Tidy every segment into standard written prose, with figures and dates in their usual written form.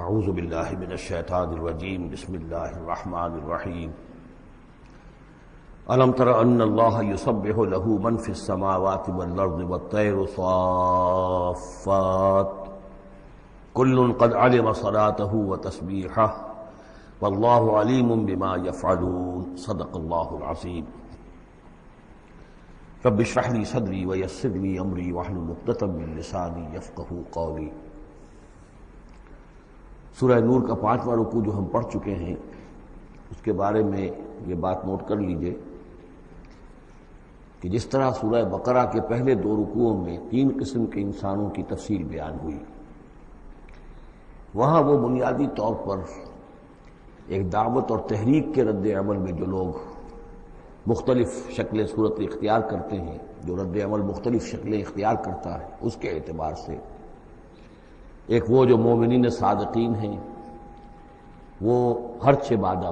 اعوذ باللہ من الشیطان الرجیم بسم اللہ الرحمن الرحیم الم تر ان اللہ یسبح له من فی السماوات والارض والطیر صافات کل قد علم صلاته وتسبیحہ واللہ علیم بما یفعلون صدق اللہ العظیم رب اشرح لی صدری ویسر لی امری واحلل عقدۃ من لسانی یفقہوا قولی۔ سورہ نور کا 5واں رکوع جو ہم پڑھ چکے ہیں اس کے بارے میں یہ بات نوٹ کر لیجئے کہ جس طرح سورہ بقرہ کے پہلے 2 رکوعوں میں 3 قسم کے انسانوں کی تفصیل بیان ہوئی، وہاں وہ بنیادی طور پر ایک دعوت اور تحریک کے رد عمل میں جو لوگ مختلف شکلیں صورت اختیار کرتے ہیں، جو رد عمل مختلف شکلیں اختیار کرتا ہے، اس کے اعتبار سے ایک وہ جو مومنین صادقین ہیں، وہ ہر چھ بعد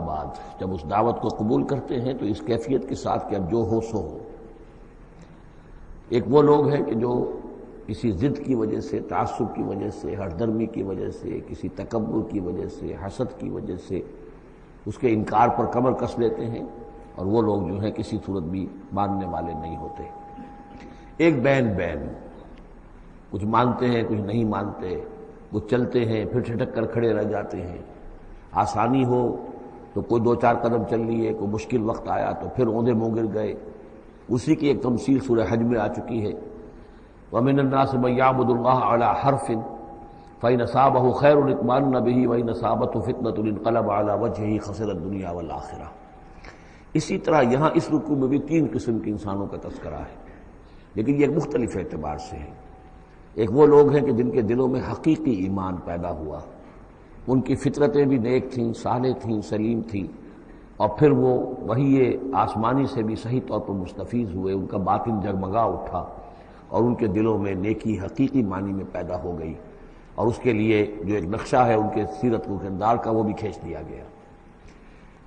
جب اس دعوت کو قبول کرتے ہیں تو اس کیفیت کے ساتھ کہ اب جو ہو سو ہو۔ ایک وہ لوگ ہیں کہ جو کسی ضد کی وجہ سے، تعصب کی وجہ سے، ہردرمی کی وجہ سے، کسی تکبر کی وجہ سے، حسد کی وجہ سے اس کے انکار پر کمر کس لیتے ہیں، اور وہ لوگ جو ہیں کسی صورت بھی ماننے والے نہیں ہوتے۔ ایک بین کچھ مانتے ہیں کچھ نہیں مانتے، کچھ چلتے ہیں پھر چھٹک کر کھڑے رہ جاتے ہیں، آسانی ہو تو کوئی 2-4 قدم چل لیے، کوئی مشکل وقت آیا تو پھر اوندے منہ گر گئے۔ اسی کی ایک تمثیل سورہ حج میں آ چکی ہے، وَمِنَ النَّاسِ مَن يَعْبُدُ اللَّهَ عَلَى حَرْفٍ فَإِنْ أَصَابَهُ خَيْرٌ اطْمَأَنَّ بِهِ وَإِنْ أَصَابَتْهُ فِتْنَةٌ انقلب عَلَى وَجْهِهِ خَسِرَ الدُّنْيَا وَالْآخِرَةَ۔ اسی طرح یہاں اس رکوع میں بھی 3 قسم کے انسانوں کا تذکرہ ہے، لیکن یہ ایک مختلف اعتبار سے ہے۔ ایک وہ لوگ ہیں کہ جن کے دلوں میں حقیقی ایمان پیدا ہوا، ان کی فطرتیں بھی نیک تھیں، صالح تھیں، سلیم تھیں، اور پھر وہ وہی آسمانی سے بھی صحیح طور پر مستفیض ہوئے، ان کا باطن جگمگا اٹھا اور ان کے دلوں میں نیکی حقیقی معنی میں پیدا ہو گئی، اور اس کے لیے جو ایک نقشہ ہے ان کے سیرت و کردار کا وہ بھی کھینچ دیا گیا۔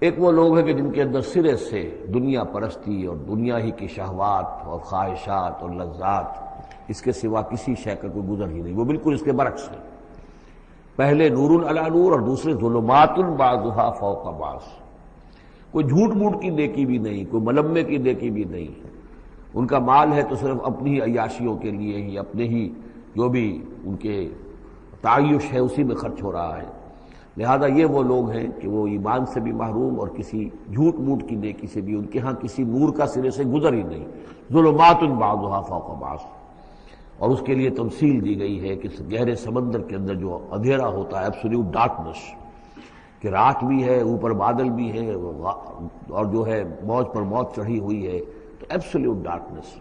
ایک وہ لوگ ہیں کہ جن کے اندر سرے سے دنیا پرستی اور دنیا ہی کی شہوات اور خواہشات اور لذات، اس کے سوا کسی شے کا کوئی گزر ہی نہیں، وہ بالکل اس کے برعکس ہے۔ پہلے نور علی نور اور دوسرے ظلمات بعضها فوق بعض۔ کوئی جھوٹ موٹ کی نیکی بھی نہیں، کوئی ملمے کی نیکی بھی نہیں، ان کا مال ہے تو صرف اپنی ہی عیاشیوں کے لیے ہی، اپنے ہی جو بھی ان کے تعیش ہے اسی میں خرچ ہو رہا ہے۔ لہذا یہ وہ لوگ ہیں کہ وہ ایمان سے بھی محروم اور کسی جھوٹ موٹ کی نیکی سے بھی ان کے ہاں کسی نور کا سرے سے گزر ہی نہیں۔ ظلمات بعضها فوق بعض، اور اس کے لیے تمثیل دی گئی ہے کہ گہرے سمندر کے اندر جو اندھیرا ہوتا ہے، ایبسولوٹ ڈارکنس، کہ رات بھی ہے، اوپر بادل بھی ہے، اور جو ہے موج پر موج چڑھی ہوئی ہے، تو ایبسولوٹ ڈارکنس۔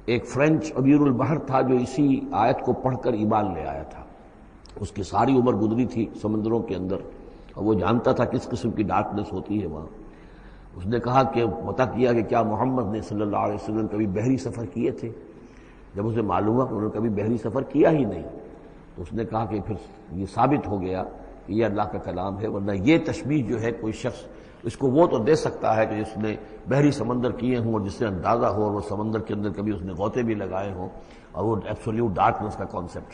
ایک فرینچ امیر البحر تھا جو اسی آیت کو پڑھ کر ایمان لے آیا تھا، اس کی ساری عمر گزری تھی سمندروں کے اندر، اور وہ جانتا تھا کس قسم کی ڈارکنس ہوتی ہے وہاں۔ اس نے کہا کہ پتہ کیا کہ کیا محمد نے صلی اللہ علیہ وسلم کبھی بحری سفر کیے تھے؟ جب اسے معلوم ہوا کہ انہوں نے کبھی بحری سفر کیا ہی نہیں، تو اس نے کہا کہ پھر یہ ثابت ہو گیا کہ یہ اللہ کا کلام ہے، ورنہ یہ تشبیہ جو ہے کوئی شخص اس کو وہ تو دے سکتا ہے کہ جس نے بحری سمندر کیے ہوں اور جس سے اندازہ ہو، اور وہ سمندر کے اندر کبھی اس نے غوطے بھی لگائے ہوں، اور وہ ایبسولوٹ ڈارکنس کا کانسیپٹ۔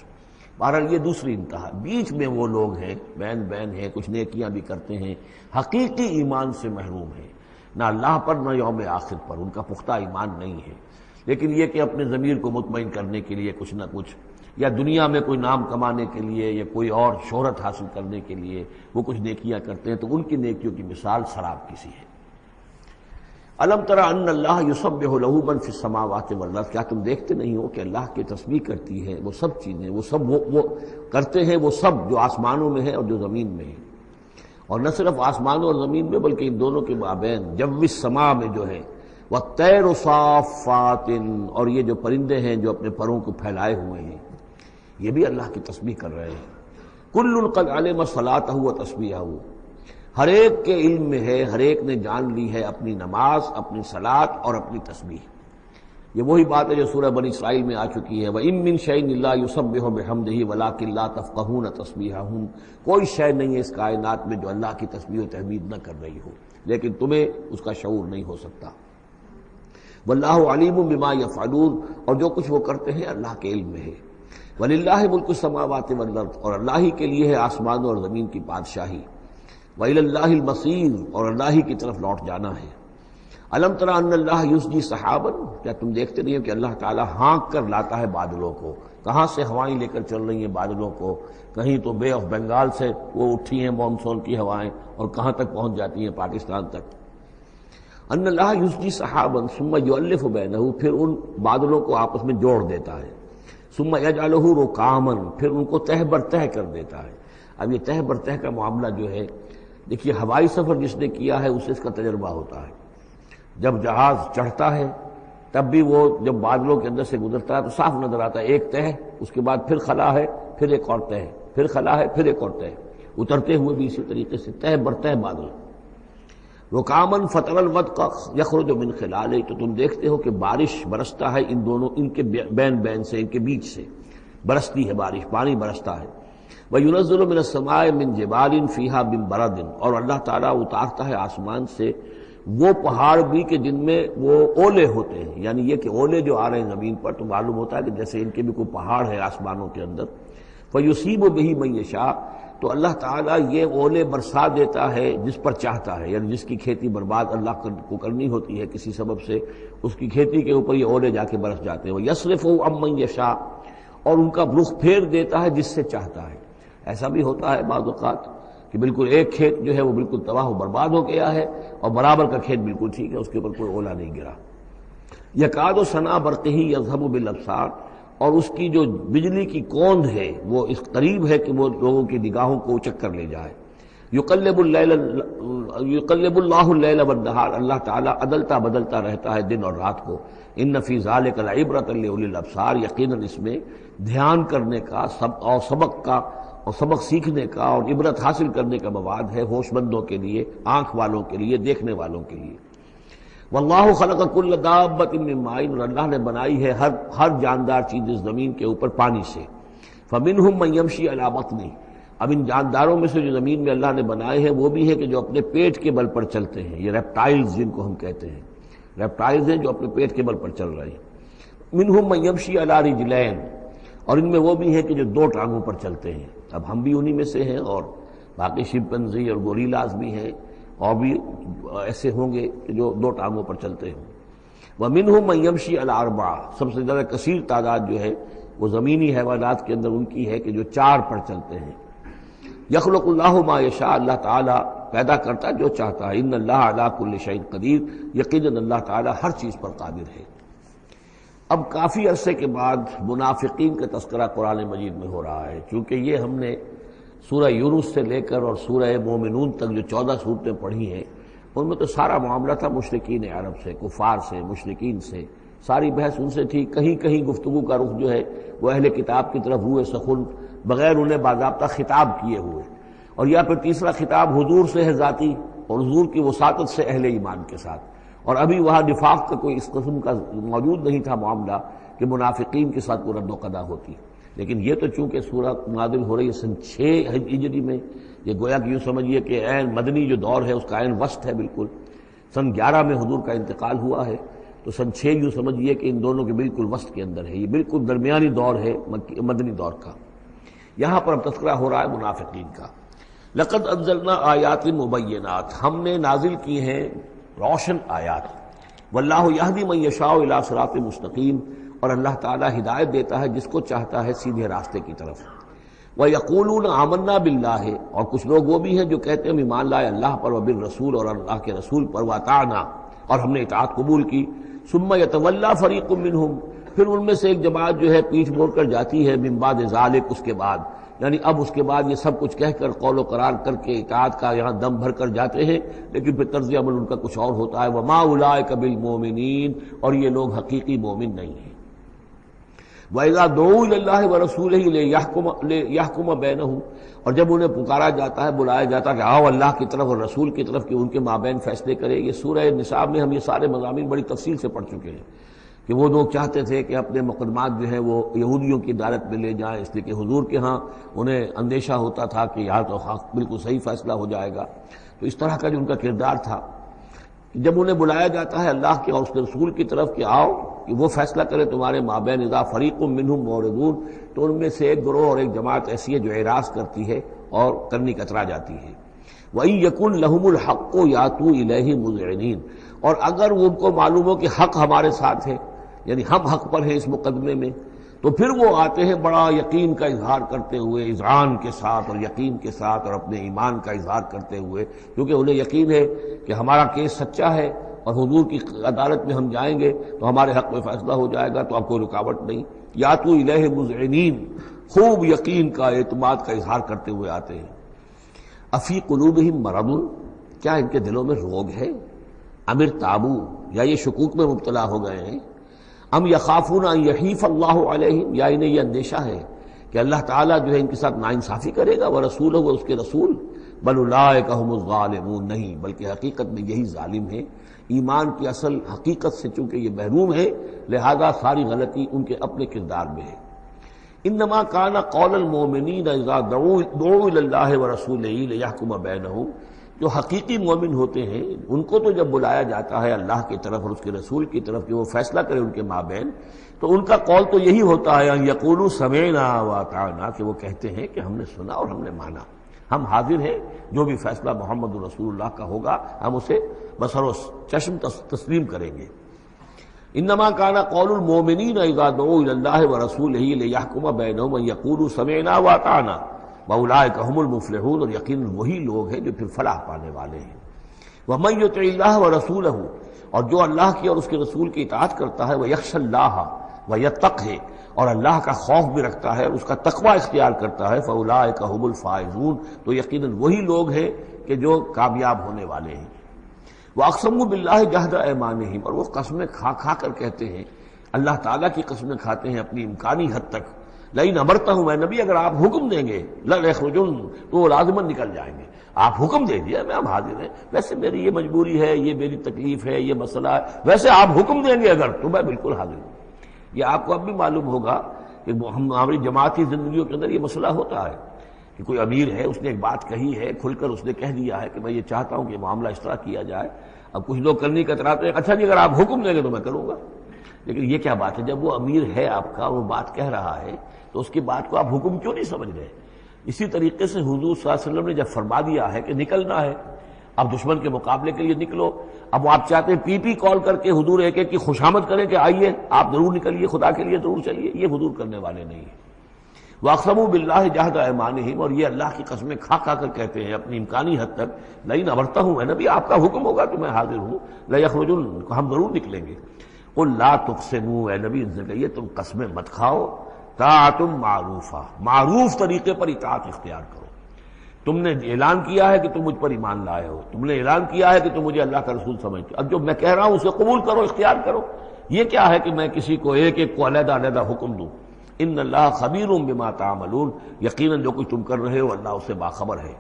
بہرحال یہ دوسری انتہا۔ بیچ میں وہ لوگ ہیں، بین ہیں، کچھ نیکیاں بھی کرتے ہیں، حقیقی ایمان سے محروم ہیں، نہ اللہ پر نہ یوم آخر پر ان کا پختہ ایمان نہیں ہے، لیکن یہ کہ اپنے ضمیر کو مطمئن کرنے کے لیے کچھ نہ کچھ، یا دنیا میں کوئی نام کمانے کے لیے یا کوئی اور شہرت حاصل کرنے کے لیے وہ کچھ نیکیاں کرتے ہیں، تو ان کی نیکیوں کی مثال سراب کی سی ہے۔ الم تر ان اللہ یسبح له من فی السماوات والارض، کیا تم دیکھتے نہیں ہو کہ اللہ کی تسبیح کرتی ہے وہ سب چیزیں، وہ سب وہ کرتے ہیں وہ سب جو آسمانوں میں ہے اور جو زمین میں ہے، اور نہ صرف آسمانوں اور زمین میں بلکہ ان دونوں کے مابین جو السماء میں جو ہے، والطیر صافات، اور یہ جو پرندے ہیں جو اپنے پروں کو پھیلائے ہوئے ہیں، یہ بھی اللہ کی تسبیح کر رہے ہیں۔ کل قد علم صلاتہ و تسبیحہ، ہر ایک کے علم میں ہے، ہر ایک نے جان لی ہے اپنی نماز، اپنی صلاۃ اور اپنی تسبیح۔ یہ وہی بات ہے جو سورہ بنی اسرائیل میں آ چکی ہے، وَإِن مِّن شَيْءٍ إِلَّا يُسَبِّحُ بِحَمْدِهِ وَلَٰكِن لَّا تَفْقَهُونَ تَسْبِيحَهُمْ، کوئی شے نہیں ہے اس کائنات میں جو اللہ کی تسبیح و تحمید نہ کر رہی ہو، لیکن تمہیں اس کا شعور نہیں ہو سکتا۔ واللہ علیم بما یفعلون، اور جو کچھ وہ کرتے ہیں اللہ کے علم میں ہے۔ وَلِلَّهِ مُلْكُ السَّمَاوَاتِ وَالْأَرْضِ، اور اللہ ہی کے لیے ہے آسمانوں اور زمین کی بادشاہی، وَإِلَى اللَّهِ الْمَصِيرُ، اور اللہ ہی کی طرف لوٹ جانا ہے۔ الم تر ان اللہ یسجی سحابا، کیا تم دیکھتے نہیں ہو کہ اللہ تعالیٰ ہانک کر لاتا ہے بادلوں کو؟ کہاں سے ہوائیں لے کر چل رہی ہیں بادلوں کو، کہیں تو بے آف بنگال سے وہ اٹھی ہیں مانسون کی ہوائیں، اور کہاں تک پہنچ جاتی ہیں پاکستان تک۔ ان اللہ یسجی سحابا ثم یؤلف بینہ، پھر ان بادلوں کو آپس میں جوڑ دیتا ہے، ثم یجعلہ رکاما، پھر ان کو تہ بر تہ کر دیتا ہے۔ اب یہ تہ بر تہ کا معاملہ جو ہے، دیکھیے ہوائی سفر جس نے کیا ہے اسے اس کا تجربہ ہوتا ہے۔ جب جہاز چڑھتا ہے تب بھی وہ جب بادلوں کے اندر سے گزرتا ہے تو صاف نظر آتا ہے ایک تہ، اس کے بعد پھر خلا ہے، پھر ایک اور تہ، پھر خلا ہے، پھر ایک اور تہ، اترتے ہوئے بھی اسی طریقے سے تہ بر تہ بادل۔ رکامن فتر الودق یخرج من خلالہ، تو تم دیکھتے ہو کہ بارش برستا ہے ان دونوں، ان کے بین سے، ان کے بیچ سے برستی ہے بارش، پانی برستا ہے۔ وَيُنَزِّلُ مِنَ السَّمَاءِ مِن جِبَالٍ فِيهَا مِن بَرَدٍ، اور اللہ تعالیٰ اتارتا ہے آسمان سے وہ پہاڑ بھی کہ جن میں وہ اولے ہوتے ہیں، یعنی یہ کہ اولے جو آ رہے ہیں زمین پر تو معلوم ہوتا ہے کہ جیسے ان کے بھی کوئی پہاڑ ہے آسمانوں کے اندر۔ فَيُصِيبُ بِهِ مَن يَشَاءُ، تو اللہ تعالیٰ یہ اولے برسا دیتا ہے جس پر چاہتا ہے، یعنی جس کی کھیتی برباد اللہ کو کرنی ہوتی ہے کسی سبب سے، اس کی کھیتی کے اوپر یہ اولے جا کے برس جاتے ہیں۔ وَيَصْرِفُهُ عَن مَن يَشَاءُ، اور ان کا رخ پھیر دیتا ہے جس سے چاہتا ہے۔ ایسا بھی ہوتا ہے بعض اوقات کہ بالکل ایک کھیت جو ہے وہ بالکل تباہ و برباد ہو گیا ہے اور برابر کا کھیت بالکل ٹھیک ہے، اس کے اوپر کوئی اولا نہیں گرا۔ یکاد سنا برقہ یذھب بالابصار، اور اس کی جو بجلی کی کوند ہے وہ اس قریب ہے کہ وہ لوگوں کی نگاہوں کو اچک کر لے جائے۔ یقلب اللہ اللیل والنہار، اللہ تعالیٰ عدلتا بدلتا رہتا ہے دن اور رات کو۔ ان فی ذلک لعبرۃ لاولی الابصار، یقیناً اس میں دھیان کرنے کا اور سبق سیکھنے کا اور عبرت حاصل کرنے کا مواد ہے ہوش مندوں کے لیے، آنکھ والوں کے لیے، دیکھنے والوں کے لیے۔ واللہ خلق کل دابۃ من ماء، اور اللہ نے بنائی ہے ہر جاندار چیز اس زمین کے اوپر پانی سے۔ فمنہم من یمشی علی بطنہ، اب ان جانداروں میں سے جو زمین میں اللہ نے بنائے ہیں وہ بھی ہے کہ جو اپنے پیٹ کے بل پر چلتے ہیں، یہ ریپٹائلز جن کو ہم کہتے ہیں، ریپٹائلز ہیں جو اپنے پیٹ کے بل پر چل رہے ہیں۔ منہم من یمشی علی رجلین، اور ان میں وہ بھی ہیں کہ جو دو ٹانگوں پر چلتے ہیں۔ اب ہم بھی انہی میں سے ہیں، اور باقی شمپنزی اور گوریلاز بھی ہیں، اور بھی ایسے ہوں گے کہ جو دو ٹانگوں پر چلتے ہوں۔ وَمِنْهُمْ مَنْ يَمْشِي عَلَى أَرْبَعٍ، سب سے زیادہ کثیر تعداد جو ہے وہ زمینی حیوانات کے اندر ان کی ہے کہ جو چار پر چلتے ہیں۔ یخلق اللہ ما یشاء، اللہ تعالیٰ پیدا کرتا جو چاہتا ہے۔ ان اللہ علی کل شیء قدیر، یقیناً اللہ تعالیٰ ہر چیز پر قادر ہے۔ اب کافی عرصے کے بعد منافقین کا تذکرہ قرآن مجید میں ہو رہا ہے، چونکہ یہ ہم نے سورہ یونس سے لے کر اور سورہ مومنون تک جو 14 صورتیں پڑھی ہیں ان میں تو سارا معاملہ تھا مشرکین عرب سے، کفار سے، مشرکین سے، ساری بحث ان سے تھی۔ کہیں کہیں گفتگو کا رخ جو ہے وہ اہل کتاب کی طرف ہوئے سخن، بغیر انہیں باضابطہ خطاب کیے ہوئے، اور یا پھر تیسرا خطاب حضور سے ہے ذاتی، اور حضور کی وساطت سے اہل ایمان کے ساتھ، اور ابھی وہاں نفاق کا کوئی اس قسم کا موجود نہیں تھا معاملہ کہ منافقین کے ساتھ کوئی رد و قدا ہوتی۔ لیکن یہ تو چونکہ سورہ نازل ہو رہی ہے سن 6 ہجری میں، یہ گویا کہ یوں سمجھیے کہ عین مدنی جو دور ہے اس کا عین وسط ہے، بالکل سن 11 میں حضور کا انتقال ہوا ہے، تو سن 6 یوں سمجھیے کہ ان دونوں کے بالکل وسط کے اندر ہے، یہ بالکل درمیانی دور ہے مدنی دور کا۔ یہاں پر اب تذکرہ ہو رہا ہے منافقین کا۔ لقد انزلنا آیات مبینات، ہم نے نازل کی ہیں روشن آیات۔ واللہ یہدی من یشاء الی صراط مستقیم، اور اللہ تعالیٰ ہدایت دیتا ہے جس کو چاہتا ہے سیدھے راستے کی طرف۔ وَيَقُولُونَ آمَنَّا بِاللَّهِ، اور کچھ لوگ وہ بھی ہیں جو کہتے ہیں ہم ایمان لائے اللہ پر، وبالرسول، اور اللہ کے رسول پر، وَأَطَعْنَا، اور ہم نے اطاعت قبول کی۔ ثُمَّ يَتَوَلَّىٰ فَرِيقٌ مِّنْهُمْ، پھر ان میں سے ایک جماعت جو ہے پیٹھ موڑ کر جاتی ہے، مِن بَعْدِ ذَلِكَ، اس کے بعد، یعنی اب اس کے بعد یہ سب کچھ کہہ کر قول و قرار کر کے اطاعت کا یہاں دم بھر کر جاتے ہیں، لیکن پھر طرز عمل ان کا کچھ اور ہوتا ہے۔ وَمَا أُولَٰئِكَ بِالْمُؤْمِنِينَ، اور یہ لوگ حقیقی مومن نہیں ہیں۔ وَإِذَا دُعُوا إِلَى اللَّهِ وَرَسُولِهِ لِيَحْكُمَ بَيْنَهُمْ، اور جب انہیں پکارا جاتا ہے، بلایا جاتا ہے کہ آؤ اللہ کی طرف اور رسول کی طرف کہ ان کے مابین فیصلے کرے۔ یہ سورہ نساء میں ہم یہ سارے مضامین بڑی تفصیل سے پڑھ چکے ہیں کہ وہ لوگ چاہتے تھے کہ اپنے مقدمات جو ہیں وہ یہودیوں کی عدالت میں لے جائیں، اس لیے کہ حضور کے ہاں انہیں اندیشہ ہوتا تھا کہ یہاں تو بالکل صحیح فیصلہ ہو جائے گا۔ تو اس طرح کا جو ان کا کردار تھا، جب انہیں بلایا جاتا ہے اللہ کے اور اس کے رسول کی طرف کہ آؤ کہ وہ فیصلہ کرے تمہارے مابین اذا فریق منہم معرضون، تو ان میں سے ایک گروہ اور ایک جماعت ایسی ہے جو اعراض کرتی ہے اور کرنی کترا جاتی ہے۔ وَإِن يَكُن لَهُمُ الْحَقُّ يَأْتُوا إِلَيْهِ مُذْعِنِينَ، اور اگر وہ ان کو معلوم ہو کہ حق ہمارے ساتھ ہے، یعنی ہم حق پر ہیں اس مقدمے میں، تو پھر وہ آتے ہیں بڑا یقین کا اظہار کرتے ہوئے، اذعان کے ساتھ اور یقین کے ساتھ اور اپنے ایمان کا اظہار کرتے ہوئے، کیونکہ انہیں یقین ہے کہ ہمارا کیس سچا ہے اور حضور کی عدالت میں ہم جائیں گے تو ہمارے حق میں فیصلہ ہو جائے گا، تو اب کوئی رکاوٹ نہیں۔ یاتوا الیہ مذعنین، خوب یقین کا اعتماد کا اظہار کرتے ہوئے آتے ہیں۔ افی قلوبہم مرض، کیا ان کے دلوں میں روگ ہے؟ ام ارتابوا، یا یہ شکوک میں مبتلا ہو گئے ہیں؟ ام یخافون ان یحیف اللہ علیہم، یا انہیں یہ اندیشہ ہے کہ اللہ تعالیٰ جو ہے ان کے ساتھ ناانصافی کرے گا، ورسولہ، وہ اس کے رسول، بل اولئک هم الظالمون، نہیں بلکہ حقیقت میں یہی ظالم ہیں۔ ایمان کی اصل حقیقت سے چونکہ یہ محروم ہے، لہذا ساری غلطی ان کے اپنے کردار میں ہے۔ انما کان قول المؤمنین اذا دعوا الی اللہ ورسولہ لیحکم بینہم، جو حقیقی مومن ہوتے ہیں ان کو تو جب بلایا جاتا ہے اللہ کی طرف اور اس کے رسول کی طرف کہ وہ فیصلہ کرے ان کے مابین، تو ان کا قول تو یہی ہوتا ہے ان یقولوا سمعنا واطعنا، کہ وہ کہتے ہیں کہ ہم نے سنا اور ہم نے مانا، ہم حاضر ہیں، جو بھی فیصلہ محمد رسول اللہ کا ہوگا ہم اسے بصر و چشم تسلیم کریں گے۔ انما کان قول المؤمنین اذا دعوا الی اللہ ورسولہ لیحکم بینہم ان یقولوا سمعنا واطعنا واولئک هم المفلحون، اور یقیناً وہی لوگ ہیں جو پھر فلاح پانے والے ہیں۔ ومن یطع اللہ ورسولہ، اور جو اللہ کی اور اس کے رسول کی اطاعت کرتا ہے، ویخشى اللہ ویتقہ، اور اللہ کا خوف بھی رکھتا ہے، اس کا تقوی اختیار کرتا ہے، فاولئک هم الفائزون، تو یقیناً وہی لوگ ہیں کہ جو کامیاب ہونے والے ہیں۔ واقسموا باللہ جہد ایمانہم، اور وہ قسمیں کھا کھا کر کہتے ہیں، اللہ تعالیٰ کی قسمیں کھاتے ہیں اپنی امکانی حد تک، لئن امرتہم، اے نبی اگر آپ حکم دیں گے، لَيَخْرُجُنَّ، تو وہ لازماً نکل جائیں گے۔ آپ حکم دے دیا میں ہم حاضر ہیں، ویسے میری یہ مجبوری ہے، یہ میری تکلیف ہے، یہ مسئلہ ہے، ویسے آپ حکم دیں گے اگر، تو میں بالکل حاضر ہوں۔ یہ آپ کو اب بھی معلوم ہوگا کہ ہماری جماعتی زندگیوں کے اندر یہ مسئلہ ہوتا ہے کہ کوئی امیر ہے، اس نے ایک بات کہی ہے، کھل کر اس نے کہہ دیا ہے کہ میں یہ چاہتا ہوں کہ معاملہ اس طرح کیا جائے۔ اب کچھ لوگ کرنے کا کتراتے ہیں، اچھا جی اگر آپ حکم دیں گے تو میں کروں گا، لیکن یہ کیا بات ہے؟ جب وہ امیر ہے آپ کا، وہ بات کہہ رہا ہے، تو اس کی بات کو آپ حکم کیوں نہیں سمجھ رہے؟ اسی طریقے سے حضور صلی اللہ علیہ وسلم نے جب فرما دیا ہے کہ نکلنا ہے، اب دشمن کے مقابلے کے لیے نکلو، اب آپ چاہتے ہیں پی کال کر کے حضور ایک ایک کی خوشامد کریں کہ آئیے آپ ضرور نکلیے، خدا کے لیے ضرور چلیے، یہ حضور کرنے والے نہیں ہیں۔ واقسموا باللہ جہد ایمانہم، اور یہ اللہ کی قسمیں کھا کھا کر کہتے ہیں اپنی امکانی حد تک، لئن امرتہم، اے نبی آپ کا حکم ہوگا تو میں حاضر ہوں، لیخرجن، ہم ضرور نکلیں گے۔ قل لا تقسموا، اے نبی ان سے کہیے تم قسمیں مت کھاؤ، طاعۃ معروفہ، معروف طریقے پر اطاعت اختیار کرو۔ تم نے اعلان کیا ہے کہ تم مجھ پر ایمان لائے ہو، تم نے اعلان کیا ہے کہ تم مجھے اللہ کا رسول سمجھتے ہو، اب جو میں کہہ رہا ہوں اسے قبول کرو، اختیار کرو۔ یہ کیا ہے کہ میں کسی کو ایک ایک کو علیحدہ علیحدہ حکم دوں؟ ان اللہ خبیر بما تعملون، یقیناً جو کچھ تم کر رہے ہو اللہ اس سے باخبر ہے۔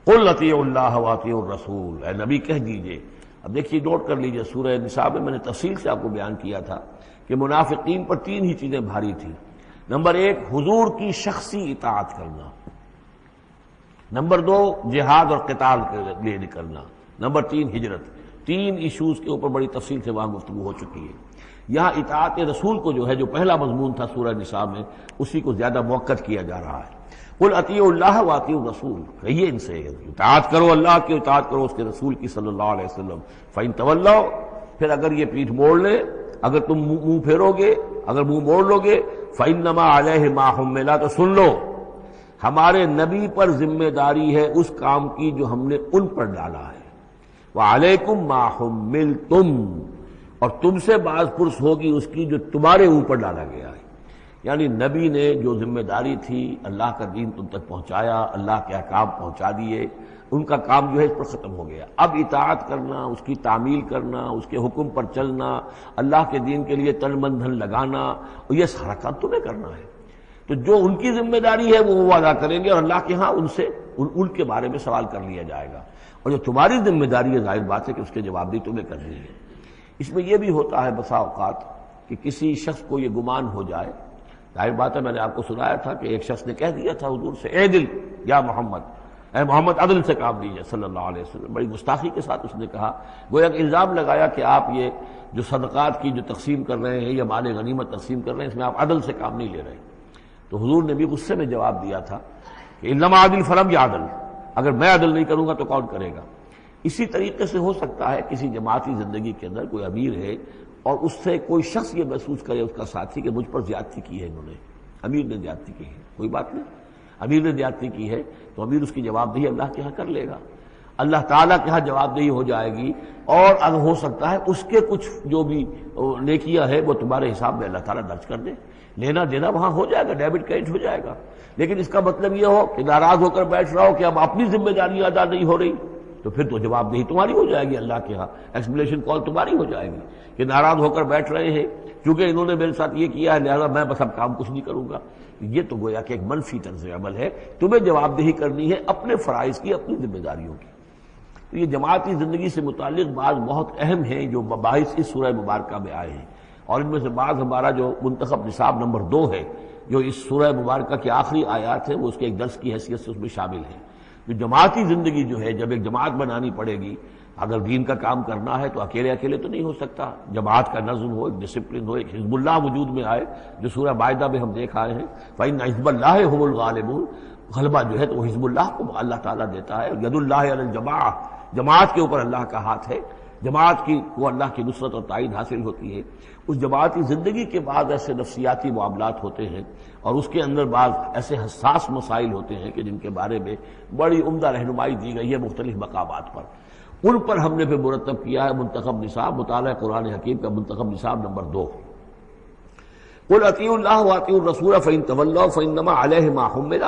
قل اطیعوا اللہ واطیعوا الرسول، اے نبی کہہ دیجئے۔ اب دیکھیے نوٹ کر لیجئے، سورہ نساء میں نے تفصیل سے آپ کو بیان کیا تھا کہ منافقین پر تین ہی چیزیں بھاری تھیں۔ نمبر ایک، حضور کی شخصی اطاعت کرنا، نمبر دو، جہاد اور قتال کے لیے نکلنا، نمبر تین، ہجرت۔ تین ایشوز کے اوپر بڑی تفصیل سے وہاں گفتگو ہو چکی ہے۔ یہاں اطاعت رسول کو جو ہے، جو پہلا مضمون تھا سورہ نساء میں، اسی کو زیادہ موقت کیا جا رہا ہے۔ قل اطیعوا اللہ واطیعوا الرسول، کہیے ان سے اطاعت کرو، اللہ کی اطاعت کرو، اس کے رسول کی صلی اللہ علیہ وسلم۔ فإن تولوا، پھر اگر یہ پیٹھ موڑ لے، اگر تم منہ پھیرو گے، اگر منہ موڑ لو گے، فإنما علیہ ما حمل، تو سن لو ہمارے نبی پر ذمہ داری ہے اس کام کی جو ہم نے ان پر ڈالا ہے، وعلیکم ما حملتم، اور تم سے باز پرس ہوگی اس کی جو تمہارے اوپر ڈالا گیا ہے۔ یعنی نبی نے جو ذمہ داری تھی اللہ کا دین تم تک پہنچایا، اللہ کے احکام پہنچا دیے، ان کا کام جو ہے اس پر ختم ہو گیا۔ اب اطاعت کرنا، اس کی تعمیل کرنا، اس کے حکم پر چلنا، اللہ کے دین کے لیے تن من دھن لگانا، اور یہ سارا کام تمہیں کرنا ہے۔ تو جو ان کی ذمہ داری ہے وہ ادا کریں گے، اور اللہ کے ہاں ان سے ان کے بارے میں سوال کر لیا جائے گا، اور جو تمہاری ذمہ داری ہے ظاہر بات ہے کہ اس کے جواب بھی تمہیں کرنی ہے۔ اس میں یہ بھی ہوتا ہے بسا اوقات کہ کسی شخص کو یہ گمان ہو جائے، ظاہر بات ہے میں نے آپ کو سنایا تھا کہ ایک شخص نے کہہ دیا تھا حضور سے، اے دل یا محمد، اے محمد عدل سے کام لیجیے صلی اللہ علیہ وسلم. بڑی گستاخی کے ساتھ اس نے کہا، گویا کہ الزام لگایا کہ آپ یہ جو صدقات کی جو تقسیم کر رہے ہیں یا مال غنیمت تقسیم کر رہے ہیں، اس میں آپ عدل سے کام نہیں لے رہے. تو حضور نے بھی غصے میں جواب دیا تھا کہ انما عدل فلم یا عدل، اگر میں عدل نہیں کروں گا تو کون کرے گا. اسی طریقے سے ہو سکتا ہے کسی جماعتی زندگی کے اندر کوئی امیر ہے اور اس سے کوئی شخص یہ محسوس کرے، اس کا ساتھی، کہ مجھ پر زیادتی کی ہے انہوں نے، امیر نے زیادتی کی ہے. کوئی بات نہیں، امیر نے زیادتی کی ہے تو امیر اس کی جواب دہی اللہ کے ہاں کر لے گا، اللہ تعالیٰ کے ہاں جواب دہی ہو جائے گی. اور اگر ہو سکتا ہے اس کے کچھ جو بھی نیکیاں ہے وہ تمہارے حساب میں اللہ تعالیٰ درج کر دے، لینا دینا وہاں ہو جائے گا، ڈیبٹ کریڈٹ ہو جائے گا. لیکن اس کا مطلب یہ ہو کہ ناراض ہو کر بیٹھ رہا ہو کہ اب اپنی ذمہ داری ادا نہیں ہو رہی، تو پھر تو جواب دہی تمہاری ہو جائے گی اللہ کے ہاں، ایکسپلیشن کال تمہاری ہو جائے گی کہ ناراض ہو کر بیٹھ رہے ہیں کیونکہ انہوں نے میرے ساتھ یہ کیا ہے لہذا میں بس اب کام کچھ نہیں کروں گا. یہ تو گویا کہ ایک منفی طرز عمل ہے. تمہیں جواب دہی کرنی ہے اپنے فرائض کی، اپنی ذمہ داریوں کی. تو یہ جماعتی زندگی سے متعلق بعض بہت اہم ہیں جو مباحث اس سورہ مبارکہ میں آئے ہیں، اور ان میں سے بعض ہمارا جو منتخب نصاب نمبر 2 ہے جو اس سورہ مبارکہ کی آخری آیات ہیں وہ اس کے ایک درس کی حیثیت سے اس میں شامل ہیں. جو جماعتی زندگی جو ہے، جب ایک جماعت بنانی پڑے گی، اگر دین کا کام کرنا ہے تو اکیلے اکیلے تو نہیں ہو سکتا. جماعت کا نظم ہو، ایک ڈسپلن ہو، ایک حزب اللہ وجود میں آئے جو سورہ مائدہ میں ہم دیکھ آئے ہیں، فَإِنَّ حِزْبَ اللَّهِ هُمُ الْغَالِبُونَ. غلبہ جو ہے تو وہ حزب اللہ کو اللہ تعالیٰ دیتا ہے. ید اللہ علی الجماعہ، جماعت کے اوپر اللہ کا ہاتھ ہے، جماعت کی کو اللہ کی نصرت اور تائید حاصل ہوتی ہے. اس جماعتی زندگی کے بعد ایسے نفسیاتی معاملات ہوتے ہیں اور اس کے اندر بعض ایسے حساس مسائل ہوتے ہیں کہ جن کے بارے میں بڑی عمدہ رہنمائی دی گئی ہے مختلف مقامات پر. ان پر ہم نے پھر مرتب کیا ہے منتخب نصاب، مطالعہ قرآن حکیم کا منتخب نصاب نمبر 2. قل اطیعوا اللہ واطیعوا الرسول فإن تولوا فإنما علیہ ما حمل.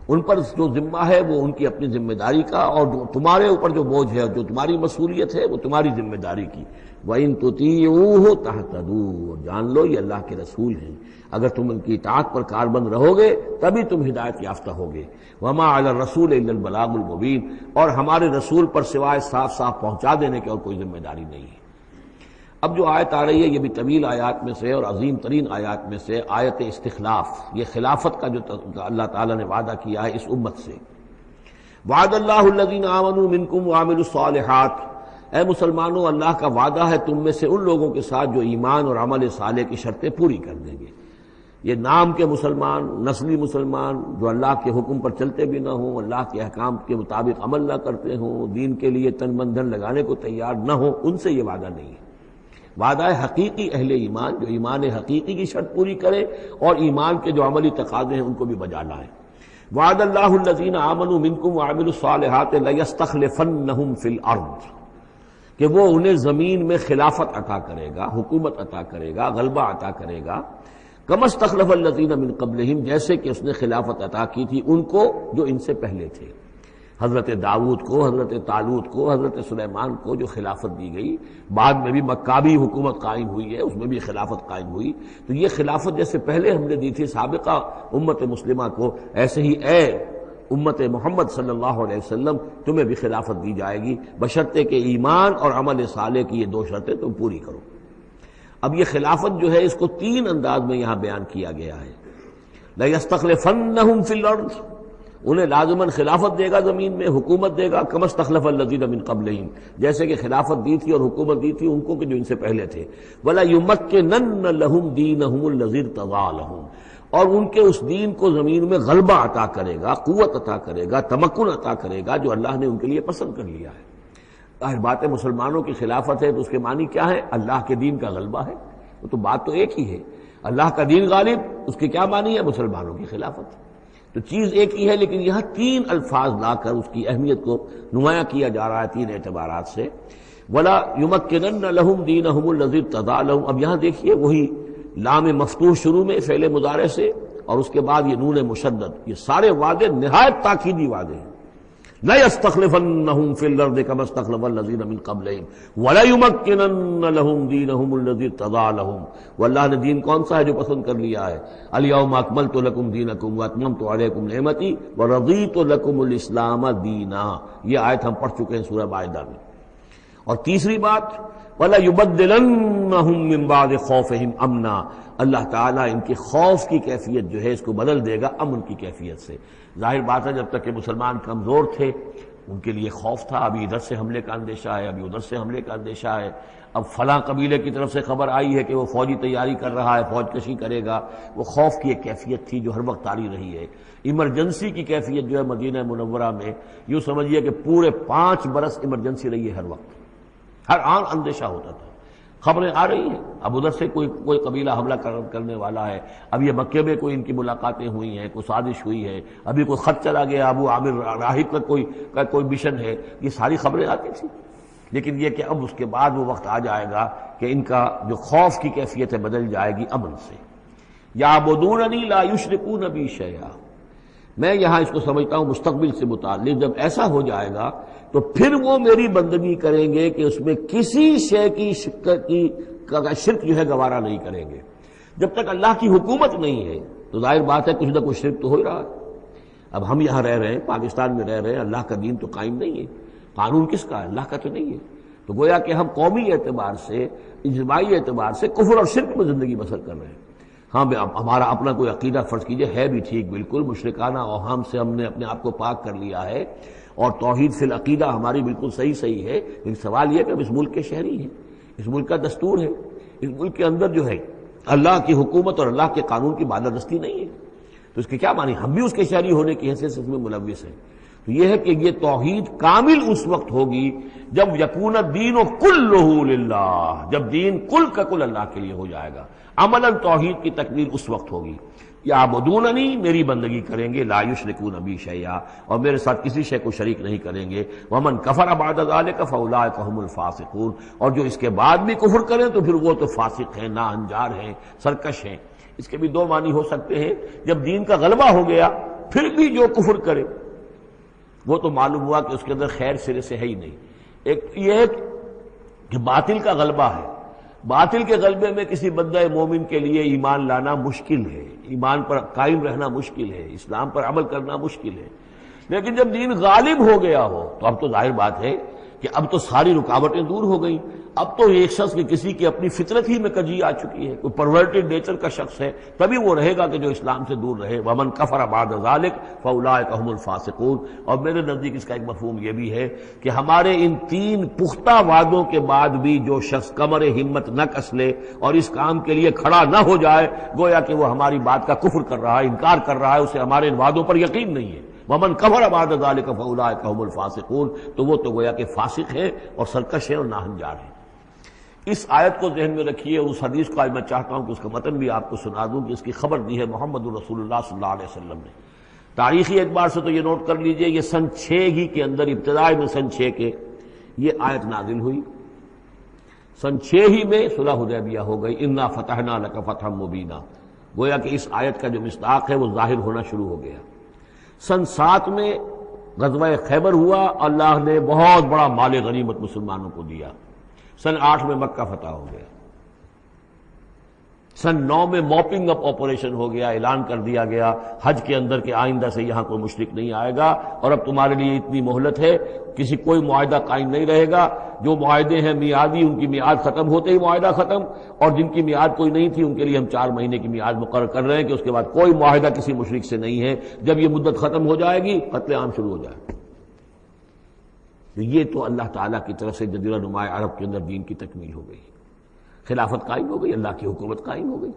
ان پر جو ذمہ ہے وہ ان کی اپنی ذمہ داری کا، اور جو تمہارے اوپر جو بوجھ ہے، جو تمہاری مسئولیت ہے وہ تمہاری ذمہ داری کی. وَإِن تُطِيعُوهُ تَهْتَدُوا. جان لو یہ اللہ کے رسول ہیں، اگر تم ان کی اطاعت پر کاربند رہو گے تبھی تم ہدایت یافتہ ہوگے. وَمَا عَلَى الرَّسُولِ إِلَّا الْبَلَاغُ الْمُبِينُ. اور ہمارے رسول پر سوائے صاف صاف پہنچا دینے کے اور کوئی ذمہ داری نہیں ہے. اب جو آیت آ رہی ہے یہ بھی طویل آیات میں سے اور عظیم ترین آیات میں سے آیت استخلاف، یہ خلافت کا جو اللہ تعالیٰ نے وعدہ کیا ہے اس امت سے. وعد اللہ الذین آمنوا منکم وعملوا الصالحات. اے مسلمانوں، اللہ کا وعدہ ہے تم میں سے ان لوگوں کے ساتھ جو ایمان اور عمل صالح کی شرطیں پوری کر دیں گے. یہ نام کے مسلمان، نسلی مسلمان جو اللہ کے حکم پر چلتے بھی نہ ہوں، اللہ کے احکام کے مطابق عمل نہ کرتے ہوں، دین کے لیے تن من دھن لگانے کو تیار نہ ہوں، ان سے یہ وعدہ نہیں ہے. وعدہ ہے حقیقی اہل ایمان جو ایمان حقیقی کی شرط پوری کرے اور ایمان کے جو عملی تقاضے ہیں ان کو بھی بجا لائیں. وعد اللہ الذین آمنوا منکم وعملوا الصالحات لیستخلفنہم فی الارض. کہ وہ انہیں زمین میں خلافت عطا کرے گا، حکومت عطا کرے گا، غلبہ عطا کرے گا. کما استخلف الذین من قبلہم. جیسے کہ اس نے خلافت عطا کی تھی ان کو جو ان سے پہلے تھے. حضرت داؤد کو، حضرت طالوت کو، حضرت سلیمان کو جو خلافت دی گئی، بعد میں بھی مکابی حکومت قائم ہوئی ہے، اس میں بھی خلافت قائم ہوئی. تو یہ خلافت جیسے پہلے ہم نے دی تھی سابقہ امت مسلمہ کو، ایسے ہی اے امت محمد صلی اللہ علیہ وسلم تمہیں بھی خلافت دی جائے گی، بشرطے کہ ایمان اور عمل صالح کی یہ 2 شرطیں تم پوری کرو. اب یہ خلافت جو ہے اس کو 3 انداز میں یہاں بیان کیا گیا ہے. لَيَسْتَخْلِفَنَّهُمْ فِي الْأَرْضِ. انہیں لازماً خلافت دے گا زمین میں، حکومت دے گا. کما استخلف الذین من قبلہم. جیسے کہ خلافت دی تھی اور حکومت دی تھی ان کو کہ جو ان سے پہلے تھے. وَلَيُمَكِّنَنَّ لَهُمْ دِينَهُمُ الَّذِي ارْتَضَىٰ لَهُمْ. اور ان کے اس دین کو زمین میں غلبہ عطا کرے گا، قوت عطا کرے گا، تمکن عطا کرے گا جو اللہ نے ان کے لیے پسند کر لیا ہے. ظاہر بات ہے مسلمانوں کی خلافت ہے تو اس کے معنی کیا ہے؟ اللہ کے دین کا غلبہ ہے. وہ تو بات تو ایک ہی ہے، اللہ کا دین غالب، اس کے کیا معنی ہے؟ مسلمانوں کی خلافت. تو چیز ایک ہی ہے لیکن یہاں 3 الفاظ لا کر اس کی اہمیت کو نمایاں کیا جا رہا ہے 3 اعتبارات سے. وَلَا يُمَكِّنَنَّ لَهُمْ دِينَهُمُ الَّذِي ارْتَضَىٰ لَهُمْ. اب یہاں دیکھیے وہی لام مفتوح شروع میں فعل مضارع سے اور اس کے بعد یہ نون مشدد، یہ سارے وعدے نہایت تاکیدی وعدے ہیں. لَيَسْتَخْلِفَنَّهُمْ فِي الْأَرْضِ كَمَا اسْتَخْلَفَ الَّذِينَ مِن قَبْلِهِمْ وَلَيُمَكِّنَنَّ لَهُمْ دِينَهُمُ الَّذِي ارْتَضَىٰ لَهُمْ. واللہ نے دین کون سا ہے جو پسند کر لیا ہے؟ الْيَوْمَ أَكْمَلْتُ لَكُمْ دِينَكُمْ وَأَتْمَمْتُ عَلَيْكُمْ نِعْمَتِي وَرَضِيتُ لَكُمُ الْإِسْلَامَ دِينًا. یہ آیت ہم پڑھ چکے ہیں سورہ مائدہ میں. اور تیسری بات وَلَيُبَدِّلَنَّهُم مِّن بَعْدِ خَوْفِهِمْ امنا، اللہ تعالیٰ ان کے خوف کی کیفیت جو ہے اس کو بدل دے گا امن کی کیفیت سے۔ ظاہر بات ہے جب تک کہ مسلمان کمزور تھے ان کے لیے خوف تھا، ابھی ادھر سے حملے کا اندیشہ ہے، ابھی ادھر سے حملے کا اندیشہ ہے، اب فلاں قبیلے کی طرف سے خبر آئی ہے کہ وہ فوجی تیاری کر رہا ہے، فوج کشی کرے گا، وہ خوف کی ایک کیفیت تھی جو ہر وقت طاری رہی ہے۔ ایمرجنسی کی کیفیت جو ہے مدینہ منورہ میں یوں سمجھیے کہ پورے 5 برس ایمرجنسی رہی ہے، ہر وقت ہر آن اندیشہ ہوتا تھا، خبریں آ رہی ہیں اب ادھر سے کوئی قبیلہ حملہ کرنے والا ہے، اب یہ مکے میں کوئی ان کی ملاقاتیں ہوئی ہیں، کوئی سازش ہوئی ہے، ابھی کوئی خط چلا گیا ابو عامر راہب کا کوئی مشن ہے، یہ ساری خبریں آتی تھیں۔ لیکن یہ کہ اب اس کے بعد وہ وقت آ جائے گا کہ ان کا جو خوف کی کیفیت ہے بدل جائے گی امن سے۔ یعبدوننی لا یشرکون بی شیئا، میں یہاں اس کو سمجھتا ہوں مستقبل سے متعلق، جب ایسا ہو جائے گا تو پھر وہ میری بندگی کریں گے کہ اس میں کسی شے کی شرک جو ہے گوارا نہیں کریں گے۔ جب تک اللہ کی حکومت نہیں ہے تو ظاہر بات ہے کچھ نہ کچھ شرک تو ہو ہی رہا ہے۔ اب ہم یہاں رہ رہے ہیں، پاکستان میں رہ رہے ہیں، اللہ کا دین تو قائم نہیں ہے، قانون کس کا ہے؟ اللہ کا تو نہیں ہے، تو گویا کہ ہم قومی اعتبار سے، اجتماعی اعتبار سے کفر اور شرک میں زندگی بسر کر رہے ہیں۔ ہاں ہمارا اپنا کوئی عقیدہ فرض کیجئے ہے بھی ٹھیک، بالکل مشرکانہ اوہام سے ہم نے اپنے آپ کو پاک کر لیا ہے، اور توحید فی العقیدہ ہماری بالکل صحیح ہے، لیکن سوال یہ کہ ہم اس ملک کے شہری ہیں، اس ملک کا دستور ہے، اس ملک کے اندر جو ہے اللہ کی حکومت اور اللہ کے قانون کی بالادستی نہیں ہے، تو اس کے کیا معنی؟ ہم بھی اس کے شہری ہونے کی حیثیت سے اس میں ملوث ہیں۔ تو یہ ہے کہ یہ توحید کامل اس وقت ہوگی جب یکون الدین کلہ للہ، جب دین کل کا کل اللہ کے لیے ہو جائے گا۔ عملاً توحید کی تکمیل اس وقت ہوگی۔ یعبدوننی، میری بندگی کریں گے، لا یشرکون بی شیئا، اور میرے ساتھ کسی شے کو شریک نہیں کریں گے۔ ومن کفر بعد ذلک فاولئک هم الفاسقون، اور جو اس کے بعد بھی کفر کریں تو پھر وہ تو فاسق ہیں، ناہنجار ہیں، سرکش ہیں۔ اس کے بھی دو معنی ہو سکتے ہیں، جب دین کا غلبہ ہو گیا پھر بھی جو کفر کرے وہ تو معلوم ہوا کہ اس کے اندر خیر سرے سے ہے ہی نہیں۔ ایک یہ ہے کہ باطل کا غلبہ ہے، باطل کے غلبے میں کسی بندہ مومن کے لیے ایمان لانا مشکل ہے، ایمان پر قائم رہنا مشکل ہے، اسلام پر عمل کرنا مشکل ہے۔ لیکن جب دین غالب ہو گیا ہو تو اب تو ظاہر بات ہے کہ اب تو ساری رکاوٹیں دور ہو گئیں۔ اب تو ایک شخص کی کسی کی اپنی فطرت ہی میں کجی آ چکی ہے، کوئی پرورٹڈ نیچر کا شخص ہے تبھی وہ رہے گا کہ جو اسلام سے دور رہے۔ ومن کفر بعد ذلک فاولئک هم الفاسقون، اور میرے نزدیک اس کا ایک مفہوم یہ بھی ہے کہ ہمارے ان 3 پختہ وعدوں کے بعد بھی جو شخص کمر ہمت نہ کس لے اور اس کام کے لیے کھڑا نہ ہو جائے، گویا کہ وہ ہماری بات کا کفر کر رہا ہے، انکار کر رہا ہے، اسے ہمارے ان وعدوں پر یقین نہیں ہے۔ ومن کفر بعد ذلک فاولئک هم الفاسقون، تو وہ تو گویا کہ فاسق ہیں اور سرکش ہیں اور ناہنجار ہیں۔ اس آیت کو ذہن میں رکھیے، اس حدیث کو آج میں چاہتا ہوں کہ اس کا متن بھی آپ کو سنا دوں کہ اس کی خبر دی ہے محمد رسول اللہ صلی اللہ علیہ وسلم نے۔ تاریخی اعتبار سے تو یہ نوٹ کر لیجئے، یہ سن 6 ہی کے اندر، ابتدائی میں سن 6 کے یہ آیت نازل ہوئی۔ سن 6 ہی میں صلح حدیبیہ ہو گئی، انا فتحنا لک فتحا مبینا، گویا کہ اس آیت کا جو مصداق ہے وہ ظاہر ہونا شروع ہو گیا۔ سن 7 میں غزوہ خیبر ہوا، اللہ نے بہت بڑا مال غنیمت مسلمانوں کو دیا۔ سن 8 میں مکہ فتح ہو گیا۔ سن 9 میں موپنگ اپ آپریشن ہو گیا، اعلان کر دیا گیا حج کے اندر کہ آئندہ سے یہاں کوئی مشرک نہیں آئے گا، اور اب تمہارے لیے اتنی مہلت ہے، کوئی معاہدہ قائم نہیں رہے گا، جو معاہدے ہیں میعادی ان کی میعاد ختم ہوتے ہی معاہدہ ختم، اور جن کی میعاد کوئی نہیں تھی ان کے لیے ہم 4 مہینے کی میعاد مقرر کر رہے ہیں کہ اس کے بعد کوئی معاہدہ کسی مشرک سے نہیں ہے، جب یہ مدت ختم ہو جائے گی قتل عام شروع ہو جائے گا۔ یہ تو اللہ تعالیٰ کی طرف سے جزیرہ نما عرب کے اندر دین کی تکمیل ہو گئی، خلافت قائم ہو گئی، اللہ کی حکومت قائم ہو گئی۔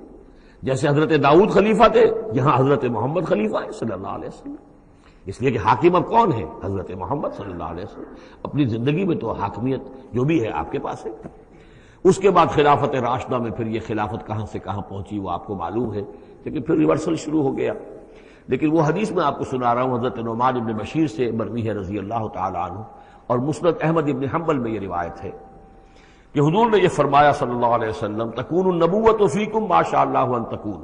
جیسے حضرت داؤد خلیفہ تھے، یہاں حضرت محمد خلیفہ ہے صلی اللہ علیہ وسلم، اس لیے کہ حاکم اب کون ہے؟ حضرت محمد صلی اللہ علیہ وسلم۔ اپنی زندگی میں تو حاکمیت جو بھی ہے آپ کے پاس ہے۔ اس کے بعد خلافت راشدہ میں پھر یہ خلافت کہاں سے کہاں پہنچی وہ آپ کو معلوم ہے، لیکن پھر ریورسل شروع ہو گیا۔ لیکن وہ حدیث میں آپ کو سنا رہا ہوں، حضرت نعمان ابن بشیر سے مروی ہے رضی اللہ تعالی عنہ، اور مسند احمد ابن حنبل میں یہ روایت ہے کہ حضور نے یہ فرمایا صلی اللہ علیہ وسلم، تکون النبوۃ فیکم ما شاء اللہ ان تکون،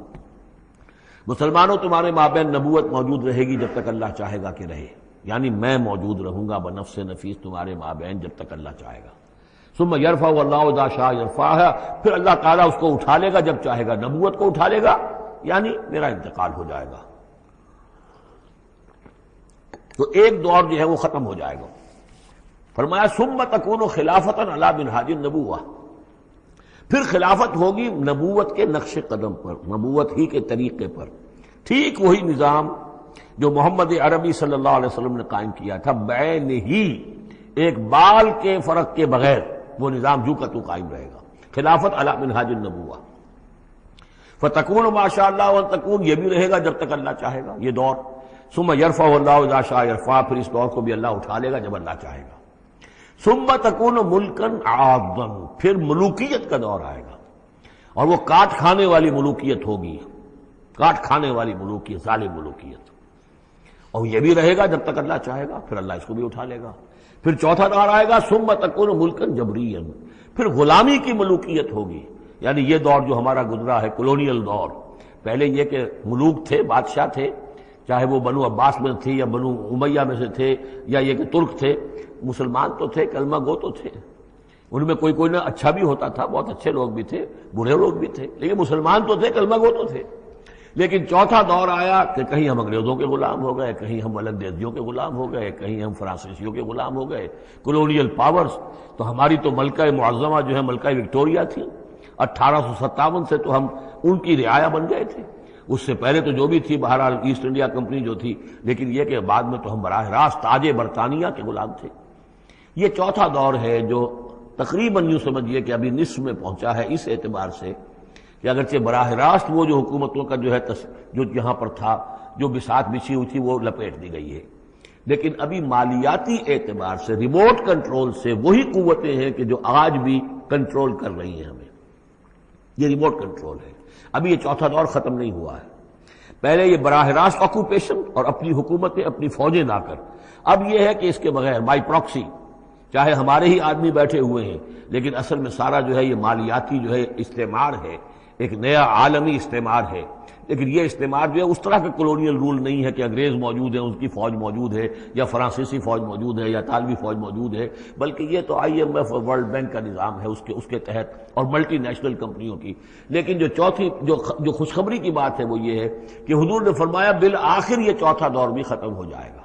مسلمانوں تمہارے مابین نبوت موجود رہے گی جب تک اللہ چاہے گا کہ رہے، یعنی میں موجود رہوں گا بنفس نفیس تمہارے مابین جب تک اللہ چاہے گا۔ ثم یرفع اللہ اذا شاء یرفعها، پھر اللہ تعالیٰ اس کو اٹھا لے گا جب چاہے گا، نبوت کو اٹھا لے گا، یعنی میرا انتقال ہو جائے گا، تو ایک دور جو ہے وہ ختم ہو جائے گا۔ فرمایا ثم تکون خلافتا علی منہاج النبوہ، پھر خلافت ہوگی نبوت کے نقش قدم پر، نبوت ہی کے طریقے پر، ٹھیک وہی نظام جو محمد عربی صلی اللہ علیہ وسلم نے قائم کیا تھا، بعین ہی، ایک بال کے فرق کے بغیر وہ نظام جو کا تو قائم رہے گا، خلافت علی منہاج النبوہ۔ فتکون ما شاء اللہ وان تکون، یہ بھی رہے گا جب تک اللہ چاہے گا یہ دور۔ ثم یرفع اللہ اذا شاء یرفع، پھر اس دور کو بھی اللہ اٹھا لے گا جب اللہ چاہے گا۔ ثم تکون ملکا عاضا، پھر ملوکیت کا دور آئے گا، اور وہ کاٹ کھانے والی ملوکیت ہوگی، کاٹ کھانے والی ملوکیت، ظالم ملوکیت، اور یہ بھی رہے گا جب تک اللہ چاہے گا، پھر اللہ اس کو بھی اٹھا لے گا۔ پھر چوتھا دور آئے گا ثم تکون ملکا جبریا، پھر غلامی کی ملوکیت ہوگی، یعنی یہ دور جو ہمارا گزرا ہے کولونیل دور، پہلے یہ کہ ملوک تھے، بادشاہ تھے، چاہے وہ بنو عباس میں تھے یا بنو امیہ میں سے تھے، یا یہ کہ ترک تھے، مسلمان تو تھے، کلمہ گو تو تھے، ان میں کوئی نہ اچھا بھی ہوتا تھا، بہت اچھے لوگ بھی تھے، برے لوگ بھی تھے، لیکن مسلمان تو تھے، کلمہ گو تو تھے۔ لیکن چوتھا دور آیا کہ کہیں ہم انگریزوں کے غلام ہو گئے، کہیں ہم ولندیزیوں کے غلام ہو گئے، کہیں ہم فرانسیسیوں کے غلام ہو گئے، کولونیل پاورز۔ تو ہماری تو ملکہ معظمہ جو ہے ملکہ وکٹوریہ تھی، 1857 سے تو ہم ان کی رعایا بن گئے تھے، اس سے پہلے تو جو بھی تھی بہرحال ایسٹ انڈیا کمپنی جو تھی، لیکن یہ کہ بعد میں تو ہم براہ راست تاج برطانیہ کے غلام تھے۔ یہ چوتھا دور ہے جو تقریباً یوں سمجھیے کہ ابھی نصف میں پہنچا ہے، اس اعتبار سے کہ اگرچہ براہ راست وہ جو حکومتوں کا جو ہے جو یہاں پر تھا، جو بساط بچھی ہوئی تھی، وہ لپیٹ دی گئی ہے، لیکن ابھی مالیاتی اعتبار سے ریموٹ کنٹرول سے وہی قوتیں ہیں کہ جو آج بھی کنٹرول کر رہی ہیں ہمیں، یہ ریموٹ کنٹرول ہے۔ ابھی یہ چوتھا دور ختم نہیں ہوا ہے، پہلے یہ براہ راست آکوپیشن اور اپنی حکومتیں، اپنی فوجیں لا کر، اب یہ ہے کہ اس کے بغیر بائی پراکسی، چاہے ہمارے ہی آدمی بیٹھے ہوئے ہیں، لیکن اصل میں سارا جو ہے یہ مالیاتی جو ہے استعمار ہے، ایک نیا عالمی استعمار ہے۔ لیکن یہ استعمار جو ہے اس طرح کا کولونیل رول نہیں ہے کہ انگریز موجود ہیں، ان کی فوج موجود ہے، یا فرانسیسی فوج موجود ہے، یا اطالوی فوج موجود ہے، بلکہ یہ تو IMF اور ورلڈ بینک کا نظام ہے اس کے تحت، اور ملٹی نیشنل کمپنیوں کی۔ لیکن جو چوتھی جو خوشخبری کی بات ہے وہ یہ ہے کہ حضور نے فرمایا بالآخر یہ چوتھا دور بھی ختم ہو جائے گا،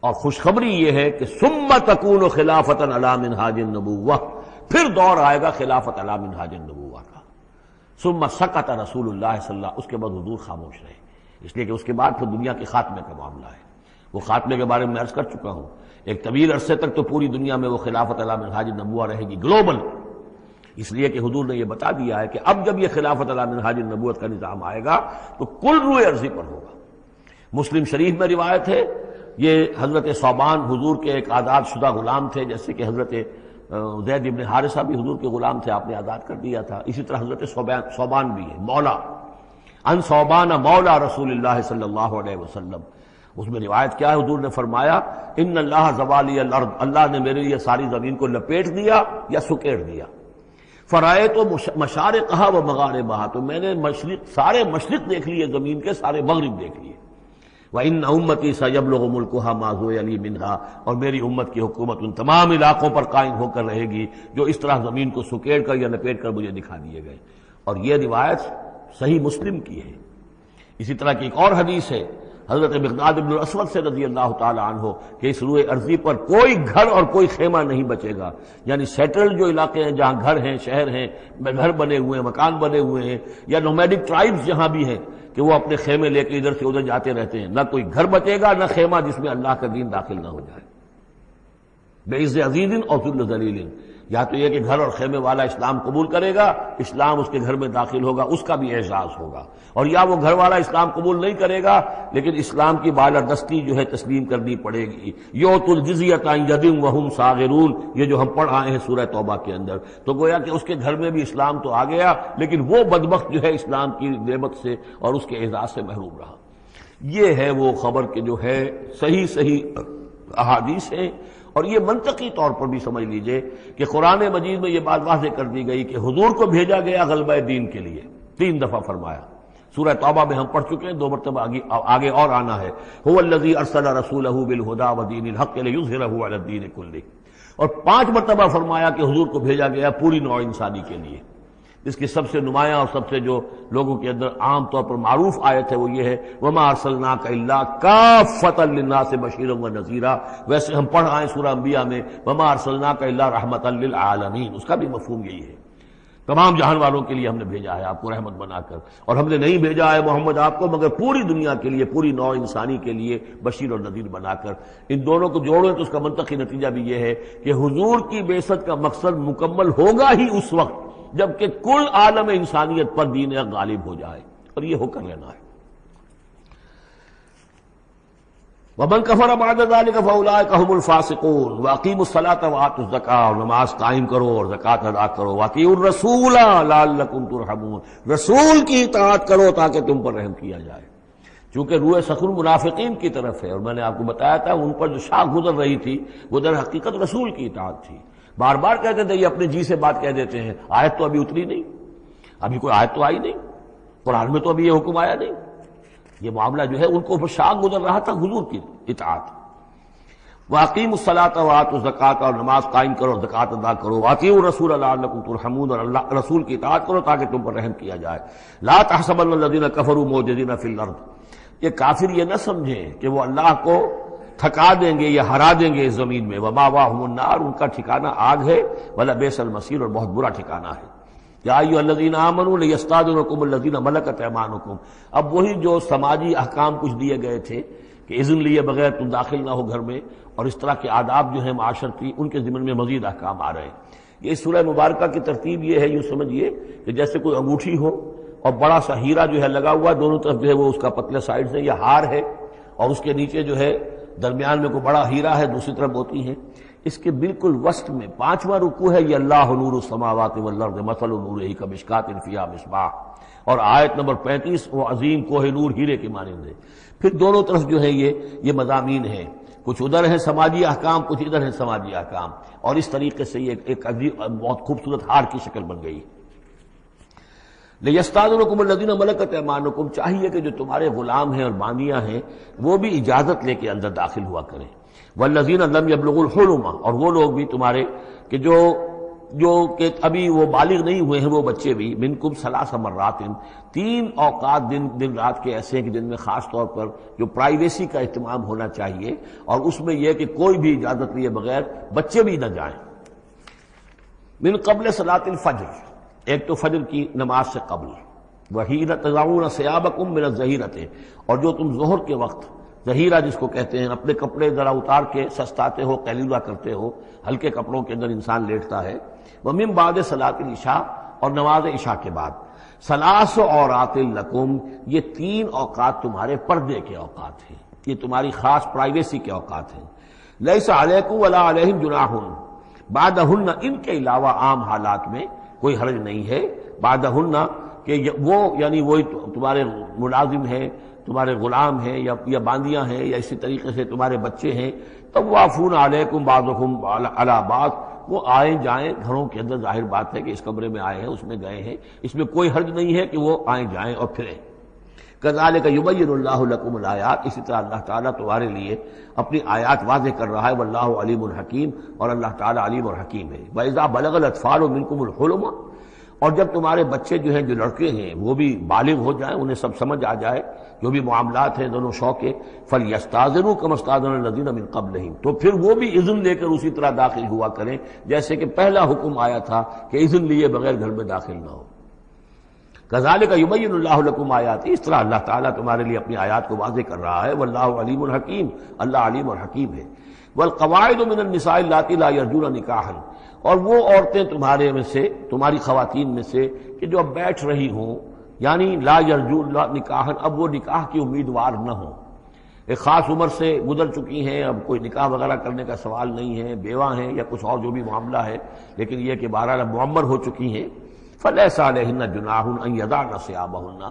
اور خوشخبری یہ ہے کہ ثم تکون خلافتا علی منہاج النبوہ، پھر دور آئے گا خلافت علی منہاج النبوہ کا۔ ثم سکت رسول اللہ صلی اللہ، اس کے بعد حضور خاموش رہے، اس لیے کہ اس کے بعد پھر دنیا کے خاتمے کا معاملہ ہے۔ وہ خاتمے کے بارے میں عرض کر چکا ہوں، ایک طویل عرصے تک تو پوری دنیا میں وہ خلافت علی منہاج النبوہ رہے گی، گلوبل، اس لیے کہ حضور نے یہ بتا دیا ہے کہ اب جب یہ خلافت علی منہاج النبوت کا نظام آئے گا تو کل روئے ارضی پر ہوگا۔ مسلم شریف میں روایت ہے، یہ حضرت صوبان حضور کے ایک آزاد شدہ غلام تھے، جیسے کہ حضرت زید ابن حارثہ بھی حضور کے غلام تھے، آپ نے آزاد کر دیا تھا، اسی طرح حضرت صوبان بھی ہے، مولا، ان صوبان مولا رسول اللہ صلی اللہ علیہ وسلم۔ اس میں روایت کیا ہے، حضور نے فرمایا ان اللہ زوالی الارض، اللہ نے میرے لیے ساری زمین کو لپیٹ دیا یا سکیڑ دیا، فرائے تو مشارقہا و مغاربہا، تو میں نے سارے مشرق دیکھ لیے زمین کے، سارے مغرب دیکھ لیے، وَإِنَّ أُمَّتِي سَيَبْلُغُ مُلْكُهَا مَا زُوِّيَ لِي مِنْهَا، اور میری امت کی حکومت ان تمام علاقوں پر قائم ہو کر رہے گی جو اس طرح زمین کو سکیڑ کر یا لپیٹ کر مجھے دکھا دیے گئے۔ اور یہ روایت صحیح مسلم کی ہے۔ اسی طرح کی ایک اور حدیث ہے حضرت مقداد بن الاسود سے رضی اللہ تعالی عنہ کہ اس روئے ارضی پر کوئی گھر اور کوئی خیمہ نہیں بچے گا، یعنی سیٹلڈ جو علاقے ہیں جہاں گھر ہیں، شہر ہیں، گھر بنے ہوئے ہیں، مکان بنے ہوئے ہیں، یا نومیڈک ٹرائبز جہاں بھی ہیں کہ وہ اپنے خیمے لے کے ادھر سے ادھر جاتے رہتے ہیں، نہ کوئی گھر بچے گا، نہ خیمہ جس میں اللہ کا دین داخل نہ ہو جائے، بعز عزیز اور ذل ذلیل۔ یا تو یہ کہ گھر اور خیمے والا اسلام قبول کرے گا، اسلام اس کے گھر میں داخل ہوگا، اس کا بھی اعزاز ہوگا، اور یا وہ گھر والا اسلام قبول نہیں کرے گا لیکن اسلام کی بالادستی جو ہے تسلیم کرنی پڑے گی۔ یؤتوا الجزیۃ عن ید وہم صاغرون، یہ جو ہم پڑھ آئے ہیں سورہ توبہ کے اندر، تو گویا کہ اس کے گھر میں بھی اسلام تو آ گیا لیکن وہ بدبخت جو ہے اسلام کی نعمت سے اور اس کے اعزاز سے محروم رہا۔ یہ ہے وہ خبر کہ جو ہے صحیح احادیث ہیں، اور یہ منطقی طور پر بھی سمجھ لیجئے کہ قرآن مجید میں یہ بات واضح کر دی گئی کہ حضور کو بھیجا گیا غلبہ دین کے لیے، 3 دفعہ فرمایا، سورہ توبہ میں ہم پڑھ چکے ہیں، 2 مرتبہ آگے اور آنا ہے، هو الذی ارسل رسولہ بالہدی ودین الحق لیظہرہ علی الدین کلہ، اور 5 مرتبہ فرمایا کہ حضور کو بھیجا گیا پوری نوع انسانی کے لیے۔ اس کی سب سے نمایاں اور سب سے جو لوگوں کے اندر عام طور پر معروف آیت ہے وہ یہ ہے وَمَا أَرْسَلْنَاكَ إِلَّا كَافَّةً لِلنَّاسِ بَشِيرًا وَنَذِيرًا، ویسے ہم پڑھ آئے سورہ انبیاء میں وَمَا أَرْسَلْنَاكَ إِلَّا رَحْمَةً لِلْعَالَمِينَ، اس کا بھی مفہوم یہی ہے، تمام جہان والوں کے لیے ہم نے بھیجا ہے آپ کو رحمت بنا کر، اور ہم نے نہیں بھیجا ہے محمد آپ کو مگر پوری دنیا کے لیے، پوری نوع انسانی کے لیے بشیر اور نذیر بنا کر۔ ان دونوں کو جوڑیں تو اس کا منطقی نتیجہ بھی یہ ہے کہ حضور کی بعثت کا مقصد مکمل ہوگا ہی اس وقت جبکہ کل عالم انسانیت پر دین حق غالب ہو جائے، اور یہ ہو کر لینا ہے۔ وَمَنْ كَفَرَ بَعْدَ ذَلِكَ فَأُولَٰئِكَ هُمُ الْفَاسِقُونَ وَأَقِیمُوا الصَّلَاةَ وَآتُوا الزَّکَاةَ، اور نماز قائم کرو اور زکوٰۃ ادا کرو، وَأَطِیعُوا الرَّسُولَ لَعَلَّکُمْ تُرْحَمُونَ، رسول کی اطاعت کرو تاکہ تم پر رحم کیا جائے، چونکہ روح سخن منافقین کی طرف ہے، اور میں نے آپ کو بتایا تھا ان پر جو شاخ گزر رہی تھی وہ در حقیقت رسول کی اطاعت تھی۔ بار بار کہتے تھے، یہ اپنے جی سے بات کہہ دیتے ہیں، آیت تو ابھی اتری نہیں، ابھی کوئی آیت تو آئی نہیں، قرآن میں تو ابھی یہ حکم آیا نہیں، یہ معاملہ جو ہے ان کو شاخ گزر رہا تھا حضور کی اطاعت۔ وَأَقِیمُوا الصَّلَاةَ وَآتُوا الزَّکَاةَ، اور نماز قائم کرو اور زکوٰۃ ادا کرو، وَأَطِیعُوا الرَّسُولَ لَعَلَّکُمْ تُرْحَمُونَ، اور اللہ رسول کی اطاعت کرو تاکہ تم پر رحم کیا جائے۔ لَا تَحْسَبَنَّ الَّذِينَ كَفَرُوا مُعْجِزِينَ فِي الْأَرْضِ، یہ کافر یہ نہ سمجھیں کہ وہ اللہ کو تھکا دیں گے یا ہرا دیں گے اس زمین میں، وَمَأْوَاهُمُ النَّارُ، ان کا ٹھکانہ آگ ہے، وَلَبِئْسَ الْمَصِيرُ، اور بہت برا ٹھکانہ ہے۔ یا ایھا الذین آمنوا لیستأذنکم الذین ملکت ایمانکم، اب وہی جو سماجی احکام کچھ دیے گئے تھے کہ اذن لیے بغیر تم داخل نہ ہو گھر میں، اور اس طرح کے آداب جو ہیں معاشرتی، ان کے ضمن میں مزید احکام آ رہے ہیں۔ یہ سورہ مبارکہ کی ترتیب یہ ہے، یوں سمجھیے کہ جیسے کوئی انگوٹھی ہو اور بڑا سا ہیرا جو ہے لگا ہوا، دونوں طرف جو ہے وہ اس کا پتلے سائڈ سے، یہ ہار ہے، اور اس کے نیچے جو ہے درمیان میں کوئی بڑا ہیرا ہے، دوسری طرف موتی ہے۔ اس کے بالکل وسط میں 5واں رکوع ہے، یہ اللہ نور السماوات والارض مثل نورہ کمشکاۃ فیہا مصباح، اور آیت نمبر 35 وہ عظیم کوہ نور ہیرے کے مانند ہے۔ پھر دونوں طرف جو ہے یہ مضامین ہیں، کچھ ادھر ہیں سماجی احکام، کچھ ادھر ہیں سماجی احکام، اور اس طریقے سے یہ ایک عظیم بہت خوبصورت ہار کی شکل بن گئی۔ لیستأذنکم الذین ملکت ایمانکم، چاہیے کہ جو تمہارے غلام ہیں اور باندیاں ہیں وہ بھی اجازت لے کے اندر داخل ہوا کریں۔ والذین لم یبلغوا الحلم، اور وہ لوگ بھی تمہارے کہ جو کہ ابھی وہ بالغ نہیں ہوئے ہیں، وہ بچے بھی، منکم 3 مرات، 3 اوقات دن رات کے ایسے ہیں کہ جن میں خاص طور پر جو پرائیویسی کا اہتمام ہونا چاہیے، اور اس میں یہ کہ کوئی بھی اجازت لیے بغیر بچے بھی نہ جائیں۔ من قبل صلاۃ الفجر، ایک تو فجر کی نماز سے قبل، وحین تضعون ثیابکم من الظہیرۃ، اور جو تم ظہر کے وقت، ظہیرہ جس کو کہتے ہیں، اپنے کپڑے ذرا اتار کے سستاتے ہو، قیلولہ کرتے ہو، ہلکے کپڑوں کے اندر انسان لیٹتا ہے۔ ومن بعد صلاۃ العشاء، اور نماز عشاء کے بعد۔ 3 عورات لکم، یہ 3 اوقات تمہارے پردے کے اوقات ہیں، یہ تمہاری خاص پرائیویسی کے اوقات ہیں۔ لیس علیکم ولا علیہم جناح بعدہن، ان کے علاوہ عام حالات میں کوئی حرج نہیں ہے، بعدہن کہ وہ یعنی وہی تمہارے ملازم ہیں، تمہارے غلام ہیں یا باندیاں ہیں، یا اسی طریقے سے تمہارے بچے ہیں، طوافون علیکم بعضکم علی بعض، وہ آئیں جائیں گھروں کے اندر، ظاہر بات ہے کہ اس کمرے میں آئے ہیں، اس میں گئے ہیں، اس میں کوئی حرج نہیں ہے کہ وہ آئیں جائیں اور پھریں۔ کذالک یبین اللہ لکم الآیات، اسی طرح اللہ تعالیٰ تمہارے لیے اپنی آیات واضح کر رہا ہے، واللہ علیم الحکیم، اور اللہ تعالیٰ علیم اور حکیم ہے۔ وَإِذَا بَلَغَ الْأَطْفَالُ مِنْكُمُ الْحُلُمَ، اور جب تمہارے بچے جو ہیں، جو لڑکے ہیں، وہ بھی بالغ ہو جائیں، انہیں سب سمجھ آ جائے، جو بھی معاملات ہیں دونوں شوق کے، فَلْيَسْتَأْذِنُوا كَمَا اسْتَأْذَنَ الَّذِينَ مِنْ قَبْلِهِمْ، تو پھر وہ بھی اذن لے کر اسی طرح داخل ہوا کریں جیسے کہ پہلا حکم آیا تھا کہ اذن لیے بغیر گھر میں داخل نہ ہو۔ کذالک یبین اللہ لکم آیاتہ، اس طرح اللہ تعالیٰ تمہارے لیے اپنی آیات کو واضح کر رہا ہے، واللہ علیم الحکیم، اللہ علیم اور حکیم ہے۔ والقواعد من النساء اللاتی لا یرجون نکاحا، اور وہ عورتیں تمہارے میں سے، تمہاری خواتین میں سے کہ جو اب بیٹھ رہی ہوں، یعنی لا یرجون نکاحا، اب وہ نکاح کی امیدوار نہ ہوں، ایک خاص عمر سے گزر چکی ہیں، اب کوئی نکاح وغیرہ کرنے کا سوال نہیں ہے، بیوہ ہیں یا کچھ اور جو بھی معاملہ ہے، لیکن یہ کہ بہرحال اب معمر ہو چکی ہیں، فَلَيْسَ عَلَيْهِنَّ جُنَاحٌ أَن يَضَعْنَ ثِيَابَهُنَّ،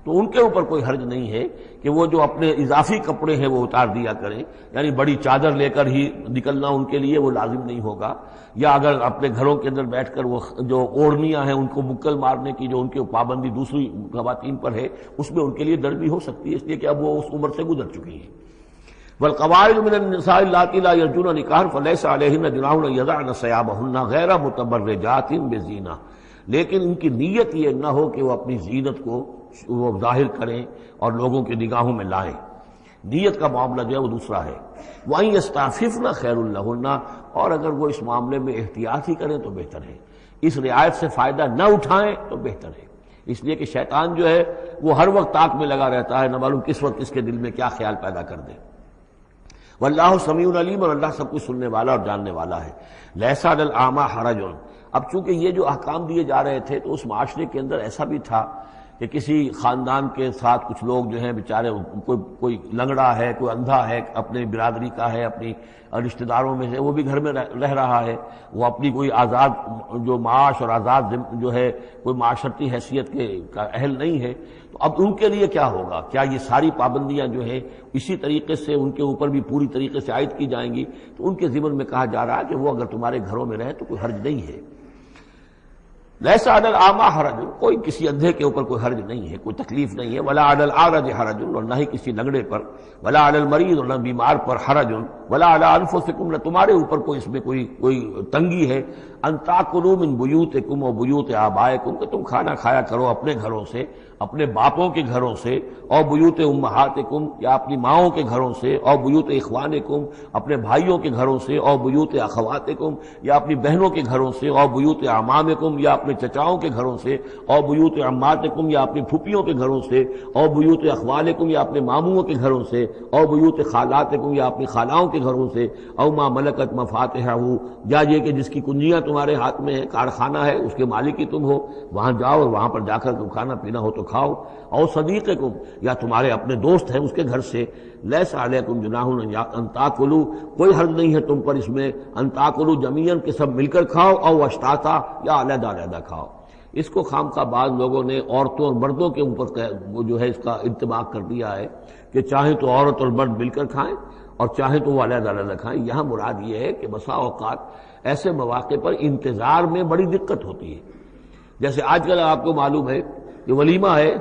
تو ان کے اوپر کوئی حرج نہیں ہے کہ وہ جو اپنے اضافی کپڑے ہیں وہ اتار دیا کریں، یعنی بڑی چادر لے کر ہی نکلنا ان کے لیے وہ لازم نہیں ہوگا، یا اگر اپنے گھروں کے اندر بیٹھ کر وہ جو اوڑھنیاں ہیں ان کو مکل مارنے کی جو ان کی پابندی دوسری خواتین پر ہے، اس میں ان کے لیے درد بھی ہو سکتی ہے، اس لیے کہ اب وہ اس عمر سے گزر چکی ہیں۔ والقواعد من النساء اللاتی لا یرجون نکاحا فلیس علیہن جناح ان یضعن ثیابہن غیر متبرجات بزینہ، لیکن ان کی نیت یہ نہ ہو کہ وہ اپنی زینت کو وہ ظاہر کریں اور لوگوں کی نگاہوں میں لائیں. نیت کا معاملہ جو ہے وہ دوسرا ہے. وَأَن يَسْتَعْفِفْنَ خَيْرٌ لَهُنَّ، اور اگر وہ اس معاملے میں احتیاط ہی کریں تو بہتر ہے، اس رعایت سے فائدہ نہ اٹھائیں تو بہتر ہے. اس لیے کہ شیطان جو ہے وہ ہر وقت طاق میں لگا رہتا ہے، نہ معلوم کس وقت اس کے دل میں کیا خیال پیدا کر دے. واللہ سمیع علیم، اور اللہ سب کچھ سننے والا اور جاننے والا ہے. لیس علی الاعمی حرج، اب چونکہ یہ جو احکام دیے جا رہے تھے تو اس معاشرے کے اندر ایسا بھی تھا کہ کسی خاندان کے ساتھ کچھ لوگ جو ہیں بیچارے، کوئی لنگڑا ہے، کوئی اندھا ہے، اپنے برادری کا ہے، اپنی رشتہ داروں میں سے، وہ بھی گھر میں رہ رہا ہے، وہ اپنی کوئی آزاد جو معاش اور آزاد جو ہے کوئی معاشرتی حیثیت کا اہل نہیں ہے. تو اب ان کے لیے کیا ہوگا؟ کیا یہ ساری پابندیاں جو ہیں اسی طریقے سے ان کے اوپر بھی پوری طریقے سے عائد کی جائیں گی؟ تو ان کے ضمن میں کہا جا رہا ہے کہ وہ اگر تمہارے گھروں میں رہے تو کوئی حرج نہیں ہے. لیس علی الاعمی حرج، کوئی کسی اندھے کے اوپر کوئی حرج نہیں ہے، کوئی تکلیف نہیں ہے. ولا علی الاعرج حرج، اور نہ ہی کسی لنگڑے پر. ولا علی المریض، اور نہ بیمار پر حرج. ولا علی انفسکم، نہ تمہارے اوپر کوئی اس میں کوئی تنگی ہے. ان تاکلوا من بیوتکم و بیوت آبائکم، کہ تم کھانا کھایا کرو اپنے گھروں سے، اپنے باپوں کے گھروں سے، اور بیوت امہاتکم، یا اپنی ماؤں کے گھروں سے، اور بیوت اخوانکم، اپنے بھائیوں کے گھروں سے، اور بیوت اخواتکم، یا اپنی بہنوں کے گھروں سے، اور بیوت اعمامکم، یا اپنے چچاؤں کے گھروں سے، اور بیوت عماتکم، یا اپنی پھوپھیوں کے گھروں سے، اور بیوت اخوالکم، یا اپنے ماموں کے گھروں سے، اور بیوت خالاتکم، یا اپنی خالاؤں کے گھروں سے، او ما ملکت مفاتحہ، یا یہ کہ جس کی کنجیاں تمہارے ہاتھ میں ہے، کارخانہ ہے، اس کے مالک ہی تم ہو، وہاں جاؤ اور وہاں پر جا کر تم کھانا پینا ہو تو کھاؤ. اور صدیقکم، یا تمہارے اپنے دوست ہیں اس کے گھر سے. لیس علیکم جناح ان تاکلوا، کوئی حرج نہیں ہے تم پر اس میں، ان تاکلوا جمیعا، کہ سب مل کر کھاؤ، او اشتاتا، یا علیحدہ علیحدہ کھاؤ. اس کو خواہ بعض لوگوں نے عورتوں اور مردوں کے اوپر وہ جو ہے اس کا انطباق کر دیا ہے کہ چاہیں تو عورت اور مرد مل کر کھائیں اور چاہیں تو وہ علیحدہ علیحدہ کھائیں. یہاں مراد یہ ہے کہ بسا اوقات ایسے مواقع پر انتظار میں بڑی دقت ہوتی ہے. جیسے آج کل آپ کو معلوم ہے کہ ولیمہ ہے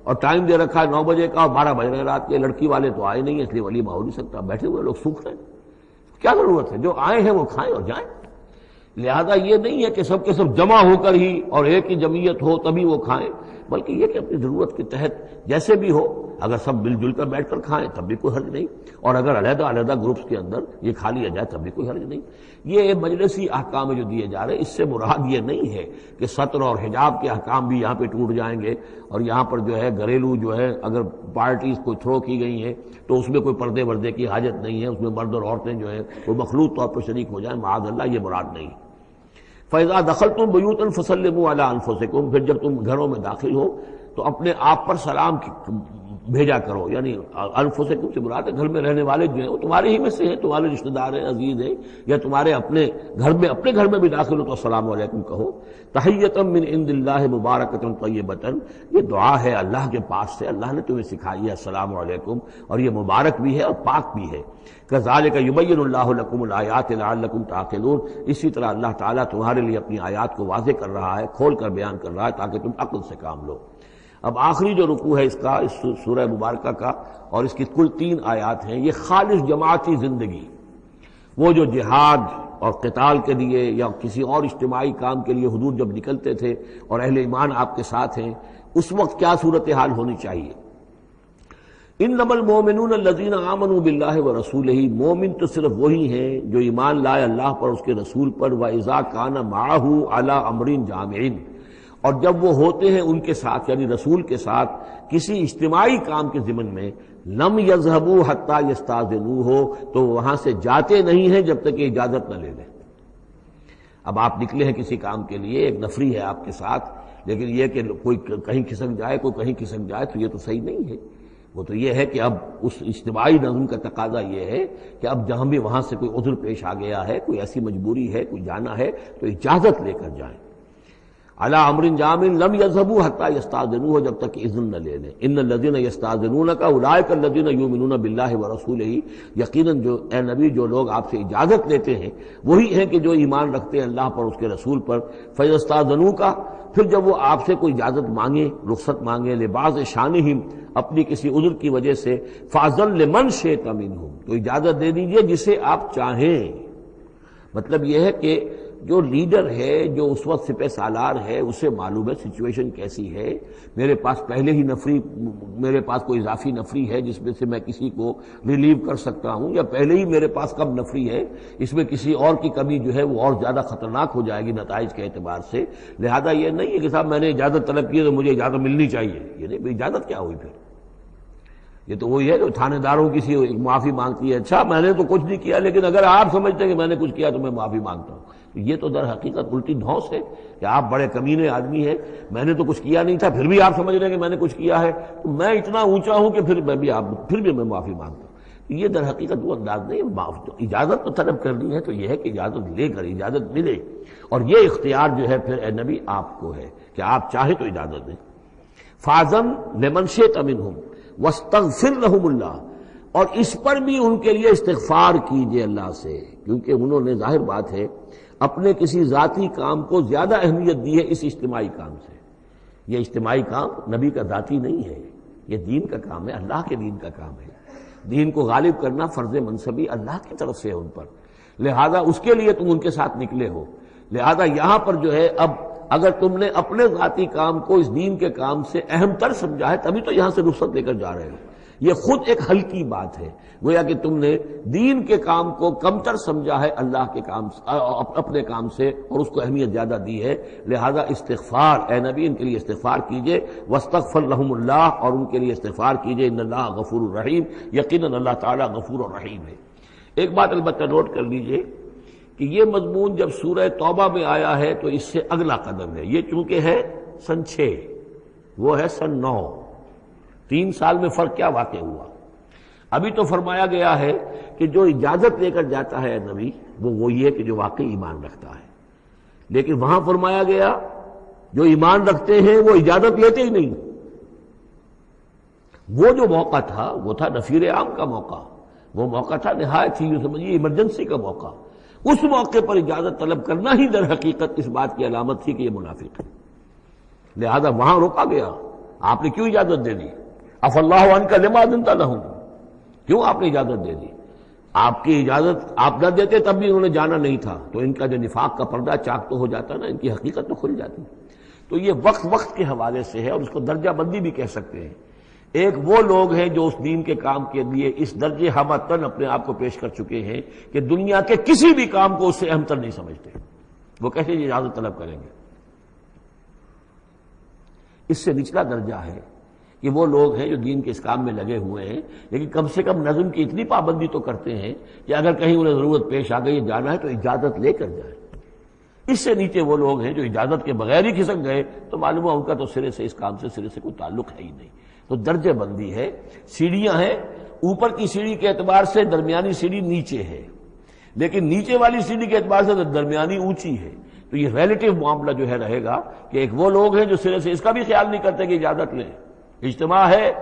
اور ٹائم دے رکھا ہے 9 بجے کا اور 12 بج رہے ہیں رات کے، لڑکی والے تو آئے نہیں، اس لیے ولیمہ ہو نہیں سکتا، بیٹھے ہوئے لوگ سوکھ رہے ہیں. کیا ضرورت ہے؟ جو آئے ہیں وہ کھائیں اور جائیں. لہذا یہ نہیں ہے کہ سب کے سب جمع ہو کر ہی اور ایک ہی جمعیت ہو تبھی وہ کھائیں، بلکہ یہ کہ اپنی ضرورت کے تحت جیسے بھی ہو، اگر سب مل جل کر بیٹھ کر کھائیں تب بھی کوئی حرج نہیں، اور اگر علیحدہ علیحدہ گروپس کے اندر یہ کھا لیا جائے تب بھی کوئی حرج نہیں. یہ مجلسی احکام جو دیے جا رہے ہیں اس سے مراد یہ نہیں ہے کہ سطر اور حجاب کے احکام بھی یہاں پہ ٹوٹ جائیں گے، اور یہاں پر جو ہے گھریلو جو ہے اگر پارٹیز کوئی تھرو کی گئی ہیں تو اس میں کوئی پردے وردے کی حاجت نہیں ہے، اس میں مرد اور عورتیں جو ہیں وہ مخلوط طور پر شریک ہو جائیں، معاذ اللہ، یہ مراد نہیں. فَإِذَا دَخَلْتُمْ بُيُوتًا فَسَلِّمُوا عَلَىٰ أَنفُسِكُمْ، پھر جب تم گھروں میں داخل ہو تو اپنے آپ پر سلام بھیجا کرو. یعنی انفسکم سے مراد ہے گھر میں رہنے والے جو ہیں وہ تمہارے ہی میں سے ہیں، تمہارے رشتہ دار ہیں، عزیز ہیں، یا تمہارے اپنے گھر میں بھی داخل ہو تو السلام علیکم کہو. تحیۃ من عند اللہ مبارکۃ طیبۃ، یہ دعا ہے اللہ کے پاس سے، اللہ نے تمہیں سکھائی ہے السلام علیکم، اور یہ مبارک بھی ہے اور پاک بھی ہے. کذالک یبین اللہ لکم الآیات لعلکم تعقلون، اسی طرح اللہ تعالیٰ تمہارے لیے اپنی آیات کو واضح کر رہا ہے، کھول کر بیان کر رہا ہے تاکہ تم عقل سے کام لو. اب آخری جو رکوع ہے اس کا، اس سورہ مبارکہ کا، اور اس کی کل 3 آیات ہیں، یہ خالص جماعتی زندگی، وہ جو جہاد اور قتال کے لیے یا کسی اور اجتماعی کام کے لیے حضور جب نکلتے تھے اور اہل ایمان آپ کے ساتھ ہیں، اس وقت کیا صورتحال ہونی چاہیے. انما المؤمنون الذین آمنوا باللہ ورسولہ، مومن تو صرف وہی ہیں جو ایمان لائے اللہ پر، اس کے رسول پر. وَإِذَا كَانَ مَعَهُ عَلَىٰ أَمْرٍ جَامِعٍ، اور جب وہ ہوتے ہیں ان کے ساتھ یعنی رسول کے ساتھ کسی اجتماعی کام کے ضمن میں، لم يذهبوا حتى يستاذنوه، تو وہاں سے جاتے نہیں ہیں جب تک کہ اجازت نہ لے لیں. اب آپ نکلے ہیں کسی کام کے لیے، ایک نفری ہے آپ کے ساتھ، لیکن یہ کہ کوئی کہیں کھسک جائے کوئی کہیں کھسک جائے تو یہ تو صحیح نہیں ہے. وہ تو یہ ہے کہ اب اس اجتماعی نظم کا تقاضا یہ ہے کہ اب جہاں بھی وہاں سے کوئی عذر پیش آ گیا ہے، کوئی ایسی مجبوری ہے، کوئی جانا ہے تو اجازت لے کر جائیں. علی امر جامع لم یذهبوا حتى یستاذنوه، جب تک اذن نہ لے لیں. ان الذين یستاذنونک اولئک الذین یؤمنون باللہ ورسولہ، یقیناً جو اے نبی جو لوگ آپ سے اجازت لیتے ہیں وہی ہیں کہ جو ایمان رکھتے ہیں اللہ پر، اس کے رسول پر. فیستاذنوک، پھر جب وہ آپ سے کوئی اجازت مانگے، رخصت مانگے، لبعض شانہم، اپنی کسی عذر کی وجہ سے، فاذن لمن شئت منہم، تو اجازت دے دیجئے جسے آپ چاہیں. مطلب یہ ہے کہ جو لیڈر ہے، جو اس وقت سپہ سالار ہے، اسے معلوم ہے سچویشن کیسی ہے، میرے پاس پہلے ہی نفری، میرے پاس کوئی اضافی نفری ہے جس میں سے میں کسی کو ریلیو کر سکتا ہوں، یا پہلے ہی میرے پاس کم نفری ہے، اس میں کسی اور کی کمی جو ہے وہ اور زیادہ خطرناک ہو جائے گی نتائج کے اعتبار سے۔ لہذا یہ نہیں ہے کہ صاحب میں نے اجازت طلب کی ہے تو مجھے اجازت ملنی چاہیے، یہ نہیں، اجازت کیا ہوئی پھر؟ یہ تو وہی ہے جو تھانے داروں کسی معافی مانگتی ہے، اچھا میں نے تو کچھ نہیں کیا لیکن اگر آپ سمجھتے ہیں کہ میں نے کچھ کیا تو میں معافی مانگتا ہوں۔ یہ تو در حقیقت الٹی دھونس ہے کہ آپ بڑے کمینے آدمی ہیں، میں نے تو کچھ کیا نہیں تھا پھر بھی آپ سمجھ رہے ہیں کہ میں نے کچھ کیا ہے، تو میں اتنا اونچا ہوں کہ پھر بھی میں معافی مانگتا ہوں۔ یہ در حقیقت وہ انداز نہیں، اجازت تو طلب کرنی ہے تو یہ ہے کہ اجازت لے کر اجازت ملے، اور یہ اختیار جو ہے پھر اے نبی آپ کو ہے کہ آپ چاہیں تو اجازت دیں۔ فاذن لمن شئت منہم واستغفر لهم اللہ، اور اس پر بھی ان کے لیے استغفار کیجئے اللہ سے، کیونکہ انہوں نے ظاہر بات ہے اپنے کسی ذاتی کام کو زیادہ اہمیت دی ہے اس اجتماعی کام سے۔ یہ اجتماعی کام نبی کا ذاتی نہیں ہے، یہ دین کا کام ہے، اللہ کے دین کا کام ہے۔ دین کو غالب کرنا فرض منصبی اللہ کی طرف سے ہے ان پر، لہذا اس کے لیے تم ان کے ساتھ نکلے ہو۔ لہذا یہاں پر جو ہے اب اگر تم نے اپنے ذاتی کام کو اس دین کے کام سے اہم تر سمجھا ہے تبھی تو یہاں سے رخصت لے کر جا رہے ہو، یہ خود ایک ہلکی بات ہے، گویا کہ تم نے دین کے کام کو کم تر سمجھا ہے اللہ کے کام اپنے کام سے، اور اس کو اہمیت زیادہ دی ہے۔ لہذا استغفار، اے نبی ان کے لیے استغفار کیجئے، واستغفر لهم اللہ، اور ان کے لیے استغفار کیجئے، ان اللہ غفور الرحیم، یقیناً اللہ تعالیٰ غفور الرحیم ہے۔ ایک بات البتہ نوٹ کر لیجئے کہ یہ مضمون جب سورہ توبہ میں آیا ہے تو اس سے اگلا قدم ہے، یہ چونکہ ہے سن 6، وہ ہے سن 9، 3 سال میں فرق کیا واقع ہوا؟ ابھی تو فرمایا گیا ہے کہ جو اجازت لے کر جاتا ہے نبی وہ وہی ہے کہ جو واقعی ایمان رکھتا ہے، لیکن وہاں فرمایا گیا جو ایمان رکھتے ہیں وہ اجازت لیتے ہی نہیں۔ وہ جو موقع تھا وہ تھا نفیر عام کا موقع، وہ موقع تھا نہایت ہی سمجھیے ایمرجنسی کا موقع، اس موقع پر اجازت طلب کرنا ہی در حقیقت اس بات کی علامت تھی کہ یہ منافق ہے، لہذا وہاں روکا گیا۔ آپ نے کیوں اجازت دے دی؟ عفا اللہ عنک لما اذنت لهم، کیوں آپ نے اجازت دے دی؟ آپ کی اجازت آپ نہ دیتے تب بھی انہوں نے جانا نہیں تھا، تو ان کا جو نفاق کا پردہ چاک تو ہو جاتا نا، ان کی حقیقت تو کھل جاتی۔ تو یہ وقت کے حوالے سے ہے، اور اس کو درجہ بندی بھی کہہ سکتے ہیں۔ ایک وہ لوگ ہیں جو اس دین کے کام کے لیے اس درجے ہمتن اپنے آپ کو پیش کر چکے ہیں کہ دنیا کے کسی بھی کام کو اس سے اہم تر نہیں سمجھتے، وہ کیسے اجازت طلب کریں گے؟ اس سے نچلا درجہ ہے کہ وہ لوگ ہیں جو دین کے اس کام میں لگے ہوئے ہیں، لیکن کم سے کم نظم کی اتنی پابندی تو کرتے ہیں کہ اگر کہیں انہیں ضرورت پیش آ گئی جانا ہے تو اجازت لے کر جائیں۔ اس سے نیچے وہ لوگ ہیں جو اجازت کے بغیر ہی کھسک گئے تو معلوم ہے ان کا تو سرے سے اس کام سے سرے سے کوئی تعلق ہے ہی نہیں۔ تو درجہ بندی ہے، سیڑھیاں ہیں، اوپر کی سیڑھی کے اعتبار سے درمیانی سیڑھی نیچے ہے، لیکن نیچے والی سیڑھی کے اعتبار سے درمیانی اونچی ہے۔ تو یہ ریلیٹیو معاملہ جو ہے رہے گا کہ ایک وہ لوگ ہیں جو سرے سے اس کا بھی خیال نہیں کرتے کہ اجازت لیں، اجتماع ہے،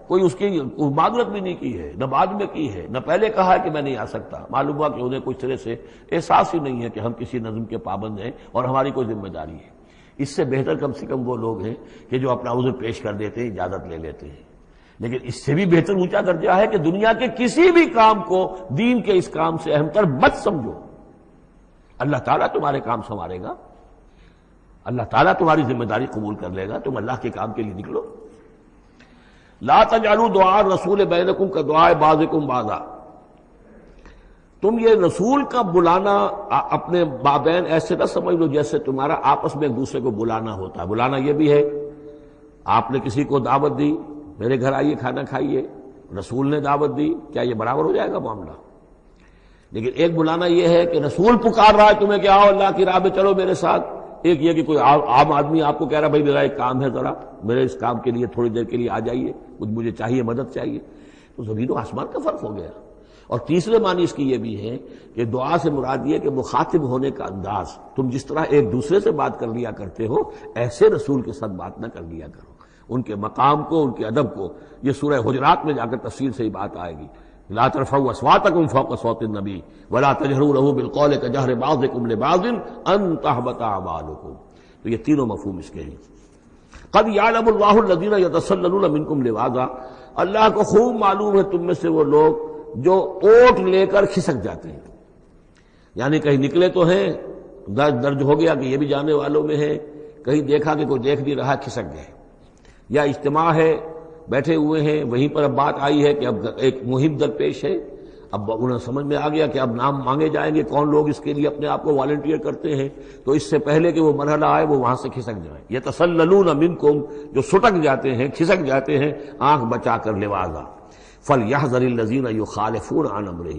کوئی اس کی معذرت بھی نہیں کی ہے، نہ بعد میں کی ہے، نہ پہلے کہا ہے کہ میں نہیں آ سکتا، معلوم ہوا کہ انہیں کوئی سرے سے احساس ہی نہیں ہے کہ ہم کسی نظم کے پابند ہیں اور ہماری کوئی ذمہ داری ہے۔ اس سے بہتر کم سے کم وہ لوگ ہیں کہ جو اپنا عذر پیش کر دیتے ہیں، اجازت لے لیتے ہیں، لیکن اس سے بھی بہتر اونچا درجہ ہے کہ دنیا کے کسی بھی کام کو دین کے اس کام سے اہم تر مت سمجھو، اللہ تعالیٰ تمہارے کام سنوارے گا، اللہ تعالیٰ تمہاری ذمہ داری قبول کر لے گا، تم اللہ کے کام کے لیے نکلو۔ لا تجعلوا دعاء الرسول بینکم کدعاء بعضکم بعضا، تم یہ رسول کا بلانا اپنے مابین ایسے نہ سمجھ لو جیسے تمہارا آپس میں ایک دوسرے کو بلانا ہوتا ہے۔ بلانا یہ بھی ہے، آپ نے کسی کو دعوت دی، میرے گھر آئیے کھانا کھائیے، رسول نے دعوت دی، کیا یہ برابر ہو جائے گا معاملہ؟ لیکن ایک بلانا یہ ہے کہ رسول پکار رہا ہے تمہیں کہ آؤ اللہ کی راہ میں چلو میرے ساتھ، ایک یہ کہ کوئی عام آدمی آپ کو کہہ رہا بھائی میرا ایک کام ہے، ذرا میرے اس کام کے لیے تھوڑی دیر کے لیے آ جائیے، کچھ مجھے چاہیے، مدد چاہیے، تو زمین و آسمان کا فرق ہو گیا۔ اور تیسرے معنی اس کی یہ بھی ہے کہ دعا سے مراد یہ کہ مخاطب ہونے کا انداز، تم جس طرح ایک دوسرے سے بات کر لیا کرتے ہو ایسے رسول کے ساتھ بات نہ کر لیا کرو، ان کے مقام کو، ان کے ادب کو۔ یہ سورہ حجرات میں جا کر تفصیل سے ہی بات آئے گی، لا ترفعوا اصواتکم فوق صوت النبی ولا تجہروا له بالقول کجہر بعضکم لبعض ان تحبط اعمالکم۔ تو یہ تینوں مفہوم اس کے ہیں۔ قد یعلم اللہ الذین یتسللون منکم لواذا، اللہ کو خوب معلوم ہے تم میں سے وہ لوگ جو اوٹ لے کر کھسک جاتے ہیں، یعنی کہیں نکلے تو ہیں درج ہو گیا کہ یہ بھی جانے والوں میں ہے، کہیں دیکھا کہ کوئی دیکھ نہیں رہا، کھسک گئے، یا اجتماع ہے بیٹھے ہوئے ہیں، وہیں پر اب بات آئی ہے کہ اب ایک مہم درپیش ہے، اب انہیں سمجھ میں آ گیا کہ اب نام مانگے جائیں گے، کون لوگ اس کے لیے اپنے آپ کو والنٹیئر کرتے ہیں، تو اس سے پہلے کہ وہ مرحلہ آئے وہ وہاں سے کھسک جائیں۔ یتسللون منکم، جو سٹک جاتے ہیں، کھسک جاتے ہیں آنکھ بچا کر لوازا۔ فلیحذر الذین یخالفون عن امرہ،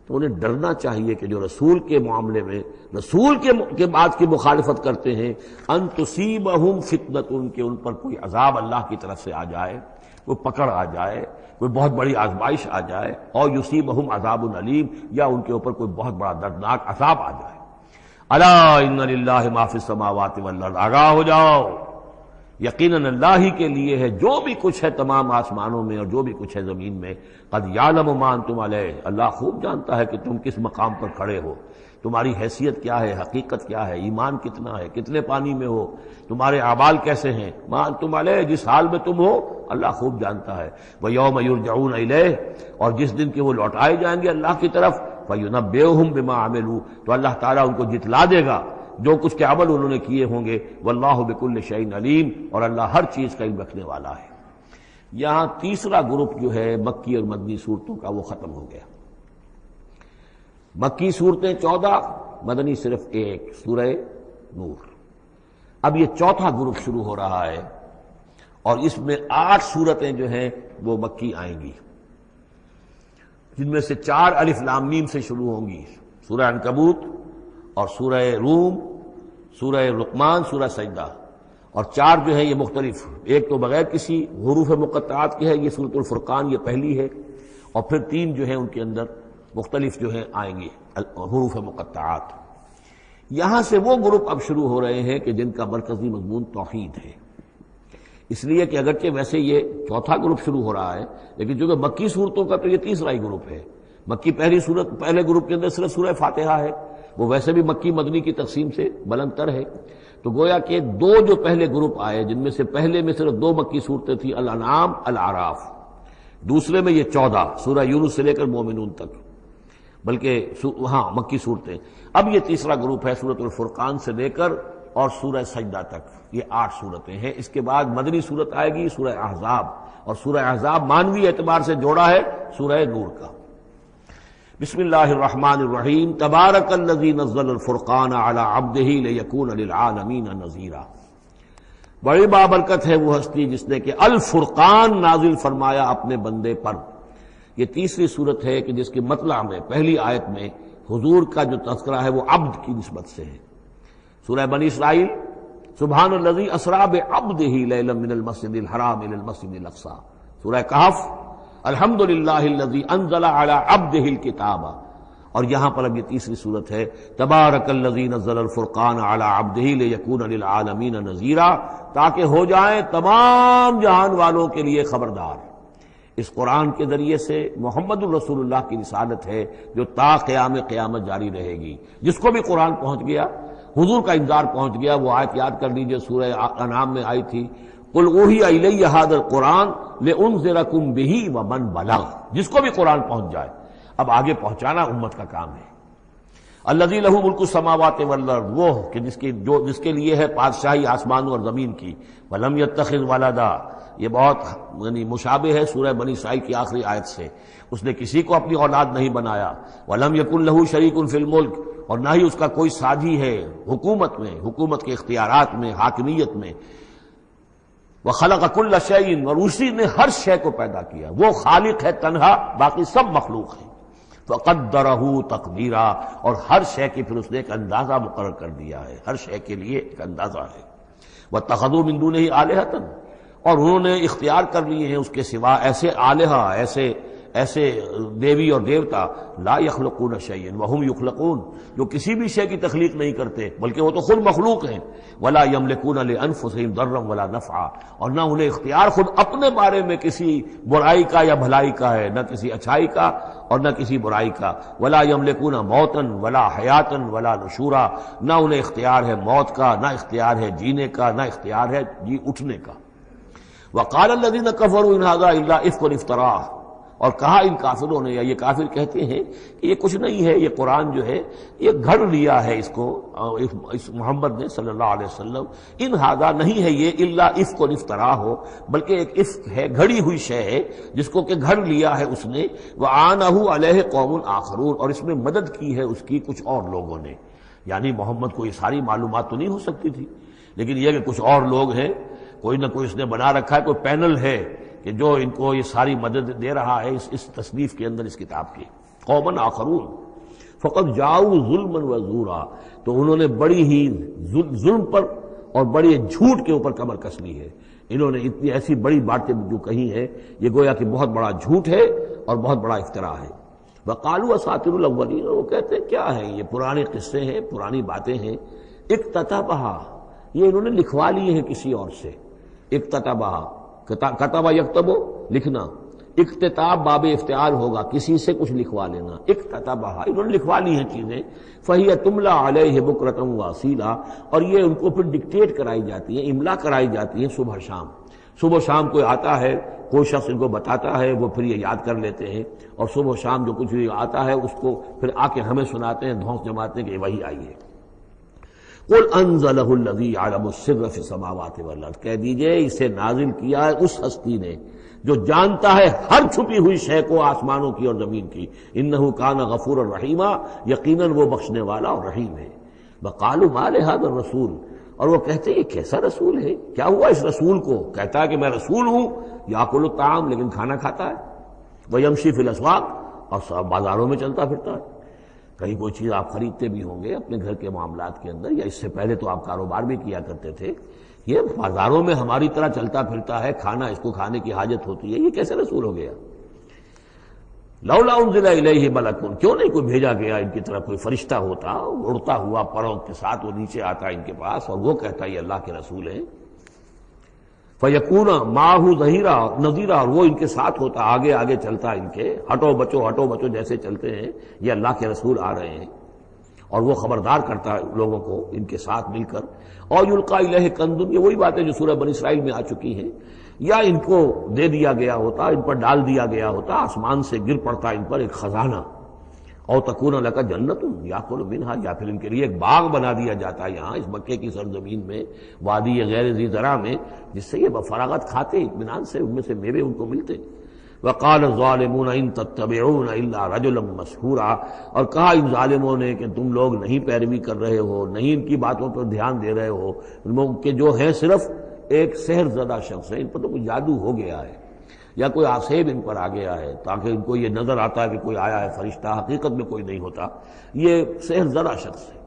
تو انہیں ڈرنا چاہیے کہ جو رسول کے معاملے میں، رسول کے بات کی مخالفت کرتے ہیں، ان تصیبہم فتنۃ، کہ ان پر کوئی عذاب اللہ کی طرف سے آ جائے، کوئی پکڑ آ جائے، کوئی بہت بڑی آزمائش آ جائے، اور یصیبہم عذاب علیم، یا ان کے اوپر کوئی بہت بڑا دردناک عذاب آ جائے۔ الا ان للہ ما فی السماوات والارض، آگاہ ہو جاؤ، یقیناً اللہ ہی کے لیے ہے جو بھی کچھ ہے تمام آسمانوں میں اور جو بھی کچھ ہے زمین میں۔ قد یعلم ما انتم علیہ، اللہ خوب جانتا ہے کہ تم کس مقام پر کھڑے ہو، تمہاری حیثیت کیا ہے، حقیقت کیا ہے، ایمان کتنا ہے، کتنے پانی میں ہو، تمہارے اعمال کیسے ہیں، ما انتم علیہ، جس حال میں تم ہو اللہ خوب جانتا ہے۔ وَيَوْمَ يُرْجَعُونَ إِلَيْهِ، اور جس دن کے وہ لوٹائے جائیں گے اللہ کی طرف، فَيُنَبِّئُهُم بِمَا عَمِلُوا، تو اللہ تعالیٰ ان کو جتلا دے گا جو کچھ کے عمل انہوں نے کیے ہوں گے۔ واللہ بکل شیء علیم، اور اللہ ہر چیز کا علم رکھنے والا ہے۔ یہاں تیسرا گروپ جو ہے مکی اور مدنی صورتوں کا وہ ختم ہو گیا۔ مکی صورتیں 14، مدنی صرف 1، سورہ نور۔ اب یہ چوتھا گروپ شروع ہو رہا ہے، اور اس میں 8 صورتیں جو ہیں وہ مکی آئیں گی، جن میں سے 4 الف لام میم سے شروع ہوں گی، سورہ عنکبوت اور سورہ روم، سورہ لقمان، سورہ سجدہ، اور 4 جو ہیں یہ مختلف، ایک تو بغیر کسی حروف مقطعات کی ہے، یہ سورۃ الفرقان، یہ پہلی ہے، اور پھر 3 جو ہیں ان کے اندر مختلف جو ہیں آئیں گے حروف مقطعات۔ یہاں سے وہ گروپ اب شروع ہو رہے ہیں کہ جن کا مرکزی مضمون توحید ہے، اس لیے کہ اگرچہ ویسے یہ چوتھا گروپ شروع ہو رہا ہے، لیکن چونکہ مکی صورتوں کا تو یہ تیسرا ہی گروپ ہے۔ مکی پہلی صورت، پہلے گروپ کے اندر صرف سورہ فاتحہ ہے، وہ ویسے بھی مکی مدنی کی تقسیم سے بلند تر ہے، تو گویا کہ 2 جو پہلے گروپ آئے، جن میں سے پہلے میں صرف 2 مکی صورتیں تھیں، الانعام، الاعراف، دوسرے میں یہ 14 سورہ یونس سے لے کر مومنون تک، بلکہ ہاں مکی صورتیں۔ اب یہ تیسرا گروپ ہے سورۃ الفرقان سے لے کر اور سورہ سجدہ تک، یہ 8 صورتیں ہیں۔ اس کے بعد مدنی صورت آئے گی سورہ احزاب، اور سورہ احزاب مانوی اعتبار سے جوڑا ہے سورہ نور کا۔ بسم اللہ الرحمن الرحیم، تبارک الذی نزل الفرقان علی عبدہ لیکون للعالمین نذیرا۔ بڑی بابرکت ہے وہ ہستی جس نے کہ الفرقان نازل فرمایا اپنے بندے پر۔ یہ تیسری صورت ہے کہ جس کے مطلع میں پہلی آیت میں حضور کا جو تذکرہ ہے وہ عبد کی نسبت سے ہے۔ سورہ بنی اسرائیل، سبحان الذی اسریٰ بعبدہ لیلا من المسجد الحرام الی المسجد الاقصی۔ سورہ کہف، الحمدللہ الذی انزل علی عبدہ الکتاب، اور یہاں پر اب یہ تیسری صورت ہے تبارک الذی نزل الفرقان علی عبدہ لیکون للعالمین نذیرا، تاکہ ہو جائیں تمام جہان والوں کے لیے خبردار۔ اس قرآن کے ذریعے سے محمد الرسول اللہ کی رسالت ہے جو تا قیام قیامت جاری رہے گی۔ جس کو بھی قرآن پہنچ گیا، حضور کا انذار پہنچ گیا، وہ آیت یاد کر لیجئے سورہ انعام میں آئی تھی، قل اوحی الی ھذا القرآن لانذرکم بہ ومن بلغ، جس کو بھی قرآن پہنچ جائے، اب آگے پہنچانا امت کا کام ہے۔ الذی لہ ملک السماوات والارض، وہ کہ جس کے لیے ہے بادشاہی آسمانوں اور زمین کی، ولم یتخذ ولدا، یہ بہت یعنی مشابہ ہے سورہ بنی اسرائیل کی آخری آیت سے، اس نے کسی کو اپنی اولاد نہیں بنایا، ولم یکن لہ شریک فی الملک، اور نہ ہی اس کا کوئی ساجی ہے حکومت میں، حکومت کے اختیارات میں، حاکمیت میں، وخلق کل شیء، اور اسی نے ہر شے کو پیدا کیا، وہ خالق ہے تنہا، باقی سب مخلوق ہیں، فقدرہ تقدیرا، اور ہر شے کی پھر اس نے ایک اندازہ مقرر کر دیا ہے، ہر شے کے لیے ایک اندازہ ہے۔ واتخذوا من دونہ آلہۃ، اور انہوں نے اختیار کر لیے ہیں اس کے سوا ایسے آلہہ، ایسے دیوی اور دیوتا، لا یخلقون شیئا وہم یخلقون، جو کسی بھی شے کی تخلیق نہیں کرتے بلکہ وہ تو خود مخلوق ہیں، ولا یملکون لانفسہم ضرا ولا نفعا، اور نہ انہیں اختیار خود اپنے بارے میں کسی برائی کا یا بھلائی کا ہے، نہ کسی اچھائی کا اور نہ کسی برائی کا، ولا یملکون موتا ولا حیاتا ولا نشورا، نہ انہیں اختیار ہے موت کا، نہ اختیار ہے جینے کا، نہ اختیار ہے جی اٹھنے کا۔ وقال الذین کفروا ان ھذا الا افک افتراہ، اور کہا ان کافروں نے، یا یہ کافر کہتے ہیں کہ یہ کچھ نہیں ہے، یہ قرآن جو ہے یہ گھڑ لیا ہے اس کو اس محمد نے صلی اللہ علیہ وسلم، ان ہذا نہیں ہے یہ الا افک افترا ہو، بلکہ ایک افک ہے، گھڑی ہوئی شے ہے جس کو کہ گھڑ لیا ہے اس نے، وعانہ علیہ قوم آخرون، اور اس میں مدد کی ہے اس کی کچھ اور لوگوں نے۔ یعنی محمد کو یہ ساری معلومات تو نہیں ہو سکتی تھی، لیکن یہ کہ کچھ اور لوگ ہیں، کوئی نہ کوئی اس نے بنا رکھا ہے، کوئی پینل ہے کہ جو ان کو یہ ساری مدد دے رہا ہے اس تصنیف کے اندر، اس کتاب کی۔ قومن آخرون فقط جاؤ ظلم و زورا، تو انہوں نے بڑی ہی ظلم پر اور بڑے جھوٹ کے اوپر کمر کس لی ہے، انہوں نے اتنی ایسی بڑی باتیں جو کہی ہیں، یہ گویا کہ بہت بڑا جھوٹ ہے اور بہت بڑا افتراء ہے۔ وقالوا اساطیر الاولین، وہ کہتے ہیں کیا ہے یہ پرانے قصے ہیں، پرانی باتیں ہیں، اکتتبھا، یہ انہوں نے لکھوا لیے ہیں کسی اور سے، اکتتبھا، کتبہ یکتبو لکھنا، اکتتاب باب افتعال ہوگا، کسی سے کچھ لکھوا لینا، اکتتبھا، انہوں نے لکھوا لی ہیں چیزیں، فہی تملا علیہ بکرۃ واصیلا، اور یہ ان کو پھر ڈکٹیٹ کرائی جاتی ہیں، املا کرائی جاتی ہیں صبح شام، صبح شام کوئی آتا ہے، کوئی شخص ان کو بتاتا ہے، وہ پھر یہ یاد کر لیتے ہیں، اور صبح شام جو کچھ بھی آتا ہے اس کو پھر آ کے ہمیں سناتے ہیں، دھونس جماتے ہیں کہ وہی آئی ہے۔ قل انزلہ الذی یعلم السر فی السماوات والارض، کہہ دیجئے اسے نازل کیا ہے اس ہستی نے جو جانتا ہے ہر چھپی ہوئی شے کو آسمانوں کی اور زمین کی، انہ کان غفورا رحیما، یقیناً وہ بخشنے والا اور رحیم ہے۔ وقالوا ما لہذا الرسول، اور وہ کہتے ہیں یہ کیسا رسول ہے، کیا ہوا اس رسول کو، کہتا ہے کہ میں رسول ہوں، یاکل الطعام، لیکن کھانا کھاتا ہے، ویمشی فی الاسواق، اور بازاروں میں چلتا پھرتا ہے۔ کہیں کوئی چیز آپ خریدتے بھی ہوں گے اپنے گھر کے معاملات کے اندر، یا اس سے پہلے تو آپ کاروبار بھی کیا کرتے تھے، یہ بازاروں میں ہماری طرح چلتا پھرتا ہے، کھانا اس کو کھانے کی حاجت ہوتی ہے، یہ کیسے رسول ہو گیا؟ لولا انزل الیہ ملک، کیوں نہیں کوئی بھیجا گیا ان کی طرف کوئی فرشتہ ہوتا، اڑتا ہوا پروں کے ساتھ وہ نیچے آتا ان کے پاس اور وہ کہتا یہ اللہ کے رسول ہیں، فیکون معہ ظہیرا نذیرا، اور وہ ان کے ساتھ ہوتا، آگے آگے چلتا ان کے، ہٹو بچو جیسے چلتے ہیں یہ اللہ کے رسول آ رہے ہیں، اور وہ خبردار کرتا ہے لوگوں کو ان کے ساتھ مل کر۔ اور یلقا الیہ کنز، یہ وہی باتیں جو سورہ بنی اسرائیل میں آ چکی ہیں، یا ان کو دے دیا گیا ہوتا، ان پر ڈال دیا گیا ہوتا، آسمان سے گر پڑتا ان پر ایک خزانہ، او تکون لک جنت یاکل منہا، یا پھر ان کے لیے ایک باغ بنا دیا جاتا ہے یہاں اس مکے کی سرزمین میں، وادی غیر ذی زرع میں، جس سے یہ بفراغت کھاتے اطمینان سے، ان میں سے میوے ان کو ملتے۔ وقال الظالمون ان تتبعون الا رجلا مسحورا، اور کہا ان ظالموں نے کہ تم لوگ نہیں پیروی کر رہے ہو، نہیں ان کی باتوں پر دھیان دے رہے ہو، کہ جو ہے صرف ایک سحر زدہ شخص ہے، ان پر تو کوئی جادو ہو گیا ہے، یا کوئی آسیب ان پر آ گیا ہے، تاکہ ان کو یہ نظر آتا ہے کہ کوئی آیا ہے فرشتہ، حقیقت میں کوئی نہیں ہوتا، یہ سحر زدہ شخص ہے۔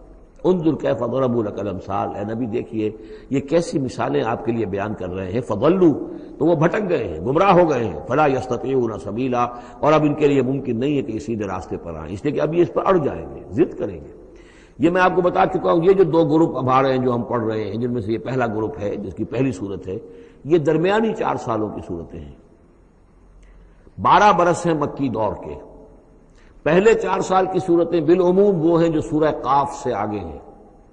انظر کیف ضربوا لک الامثال، اے نبی دیکھیے یہ کیسی مثالیں آپ کے لیے بیان کر رہے ہیں، فضلوا، تو وہ بھٹک گئے ہیں، گمراہ ہو گئے ہیں، فلا یستطیعون سبیلا، اور اب ان کے لیے ممکن نہیں ہے کہ سیدھے راستے پر آئیں، اس لیے کہ اب یہ اس پر اڑ جائیں گے، ضد کریں گے۔ یہ میں آپ کو بتا چکا ہوں، یہ جو دو گروپ اب آ رہے ہیں جو ہم پڑھ رہے ہیں، جن میں سے یہ پہلا گروپ ہے جس کی پہلی صورت ہے، یہ درمیانی 4 سالوں کی صورتیں ہیں، 12 برس ہیں مکی دور کے۔ پہلے 4 سال کی صورتیں بالعموم وہ ہیں جو سورہ قاف سے آگے ہیں،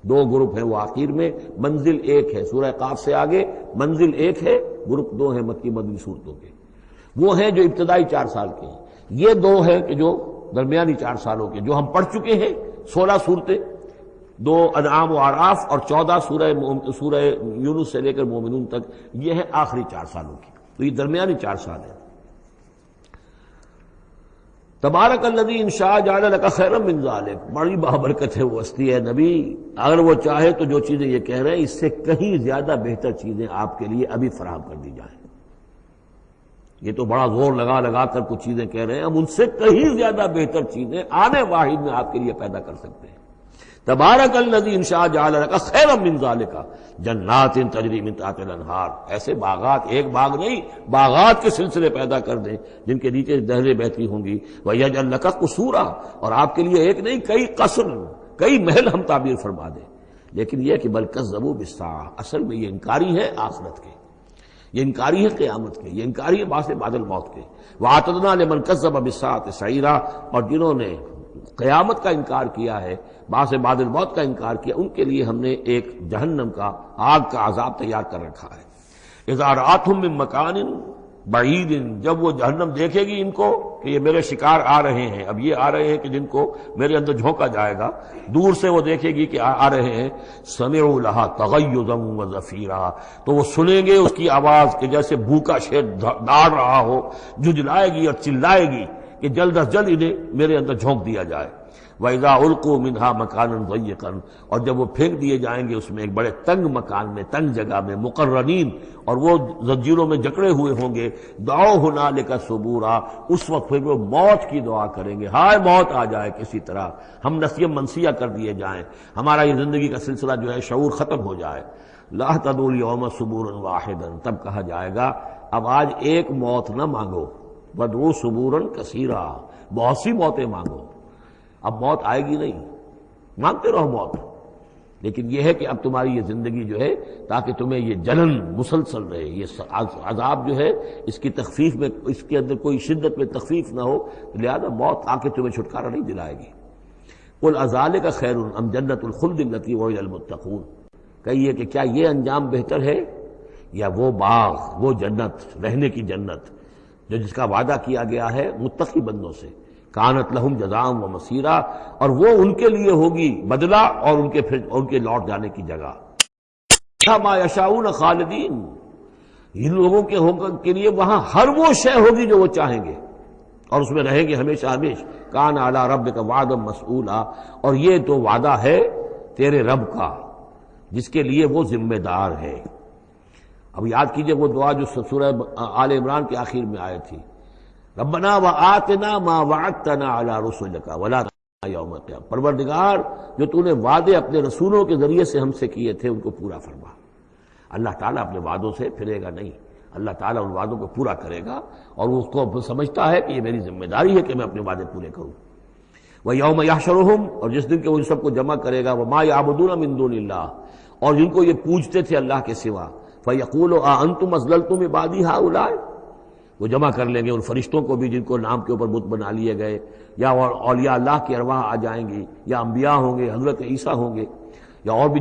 2 گروپ ہیں وہ آخر میں، منزل 1 ہے، سورہ قاف سے آگے منزل 1 ہے، گروپ 2 ہیں مکی مدنی صورتوں کے، وہ ہیں جو ابتدائی 4 سال کے ہیں۔ یہ 2 ہیں کہ جو درمیانی 4 سالوں کے، جو ہم پڑھ چکے ہیں 16 صورتیں، 2 انعام و اعراف اور 14 سورہ یونس سے لے کر مومنون تک، یہ ہے آخری 4 سالوں کی، تو یہ درمیانی 4 سال ہیں۔ تبارک الذی ان شاء جعل لک خیرا من ذلک، بڑی بابرکت ہے وہ ہستی ہے نبی، اگر وہ چاہے تو جو چیزیں یہ کہہ رہے ہیں اس سے کہیں زیادہ بہتر چیزیں آپ کے لیے ابھی فراہم کر دی جائیں۔ یہ تو بڑا زور لگا کر کچھ چیزیں کہہ رہے ہیں، ہم ان سے کہیں زیادہ بہتر چیزیں آنے واحد میں آپ کے لیے پیدا کر سکتے ہیں۔ تبارک الذی ان شاء جعل لک خیرا من ذلک جنات تجری من تحتها الانہار، ایسے باغات، ایک باغ نہیں، باغات کے سلسلے پیدا کر دیں جن کے نیچے نہریں بہتی ہوں گی، ویجعل لک قصورا، اور آپ کے لیے ایک نہیں کئی قصر، کئی محل ہم تعبیر فرما دیں۔ لیکن یہ کہ بل کذبوا بالساعہ، اصل میں یہ انکاری ہے آخرت کے، یہ انکاری ہے قیامت کے، یہ انکاری ہے بعث بعد الموت کے۔ وَأَعْتَدْنَا لِمَنْ كَذَّبَ بِالسَّاعَةِ سَعِيرًا، اور جنہوں نے قیامت کا انکار کیا ہے، بعث بعد الموت کا انکار کیا، ان کے لیے ہم نے ایک جہنم کا، آگ کا عذاب تیار کر رکھا ہے۔ اذا رأتهم من مکان بعید، جب وہ جہنم دیکھے گی ان کو کہ یہ میرے شکار آ رہے ہیں، اب یہ آ رہے ہیں کہ جن کو میرے اندر جھونکا جائے گا، دور سے وہ دیکھے گی کہ آ رہے ہیں، سمعوا لها تغیظا وزفیرا، تو وہ سنیں گے اس کی آواز کہ جیسے بھوکا شیر داڑ رہا ہو، جھجلائے گی اور چلائے گی کہ جلد از جلد انہیں میرے اندر جھونک دیا جائے۔ وَإِذَا أُلْقُوا مِنْهَا مَكَانًا ضَيِّقًا، اور جب وہ پھینک دیے جائیں گے اس میں ایک بڑے تنگ مکان میں، تنگ جگہ میں، مقرنین، اور وہ زنجیروں میں جکڑے ہوئے ہوں گے، دعوا هُنَالِكَ ثُبُورًا، اس وقت پھر وہ موت کی دعا کریں گے، ہائے موت آ جائے کسی طرح، ہم نسیہ منسیہ کر دیے جائیں، ہمارا یہ زندگی کا سلسلہ جو ہے شعور ختم ہو جائے۔ لَا تَدْعُوا الْيَوْمَ ثُبُورًا وَاحِدًا، تب کہا جائے گا اب آج ایک موت نہ مانگو، وَادْعُوا ثُبُورًا كَثِيرًا، بہت سی موتیں مانگو۔ اب موت آئے گی نہیں، مانگتے رہو موت، لیکن یہ ہے کہ اب تمہاری یہ زندگی جو ہے تاکہ تمہیں یہ جلن مسلسل رہے، یہ عذاب جو ہے اس کی تخفیف میں، اس کے اندر کوئی شدت میں تخفیف نہ ہو، لہذا موت آ کے تمہیں چھٹکارا نہیں دلائے گی۔ قُلْ أَذَلِكَ خَيْرٌ أَمْ جَنَّةُ الْخُلْدِ الَّتِي وُعِدَ الْمُتَّقُونَ، کہیے کہ کیا یہ انجام بہتر ہے یا وہ باغ، وہ جنت، رہنے کی جنت جو جس کا وعدہ کیا گیا ہے متقی بندوں سے، کانت لہم جزاء و مسیرا، اور وہ ان کے لیے ہوگی بدلہ اور ان کے لوٹ جانے کی جگہ۔ ما یشاؤون خالدین، ان لوگوں کے لیے وہاں ہر وہ شے ہوگی جو وہ چاہیں گے اور اس میں رہیں گے ہمیشہ ہمیشہ۔ کان علی ربک وعدا مسئولا، اور یہ تو وعدہ ہے تیرے رب کا جس کے لیے وہ ذمہ دار ہے۔ اب یاد کیجئے وہ دعا جو سورہ آل عمران کے آخر میں آئی تھی، ربنا وآتنا ما وعدتنا علی رسلک ولا تخزنا یوم القیامہ، پروردگار جو تو نے وعدے اپنے رسولوں کے ذریعے سے ہم سے کیے تھے ان کو پورا فرما۔ اللہ تعالیٰ اپنے وعدوں سے پھرے گا نہیں، اللہ تعالیٰ ان وعدوں کو پورا کرے گا، اور وہ اس کو سمجھتا ہے کہ یہ میری ذمہ داری ہے کہ میں اپنے وعدے پورے کروں۔ وَيَوْمَ يَحْشُرُهُمْ، اور جس دن کہ وہ ان سب کو جمع کرے گا، وَمَا يَعْبُدُونَ مِن دُونِ اللَّهِ، اور جن کو یہ پوجتے تھے اللہ کے سوا، فَيَقُولُ أَأَنْتُمْ أَضْلَلْتُمْ عِبَادِي هَؤُلَاءِ، وہ جمع کر لیں گے ان فرشتوں کو بھی جن کو نام کے اوپر بت بنا لیے گئے، یا اولیاء اللہ کی ارواح آ جائیں گی، یا انبیاء ہوں گے، حضرت عیسیٰ ہوں گے، یا اور بھی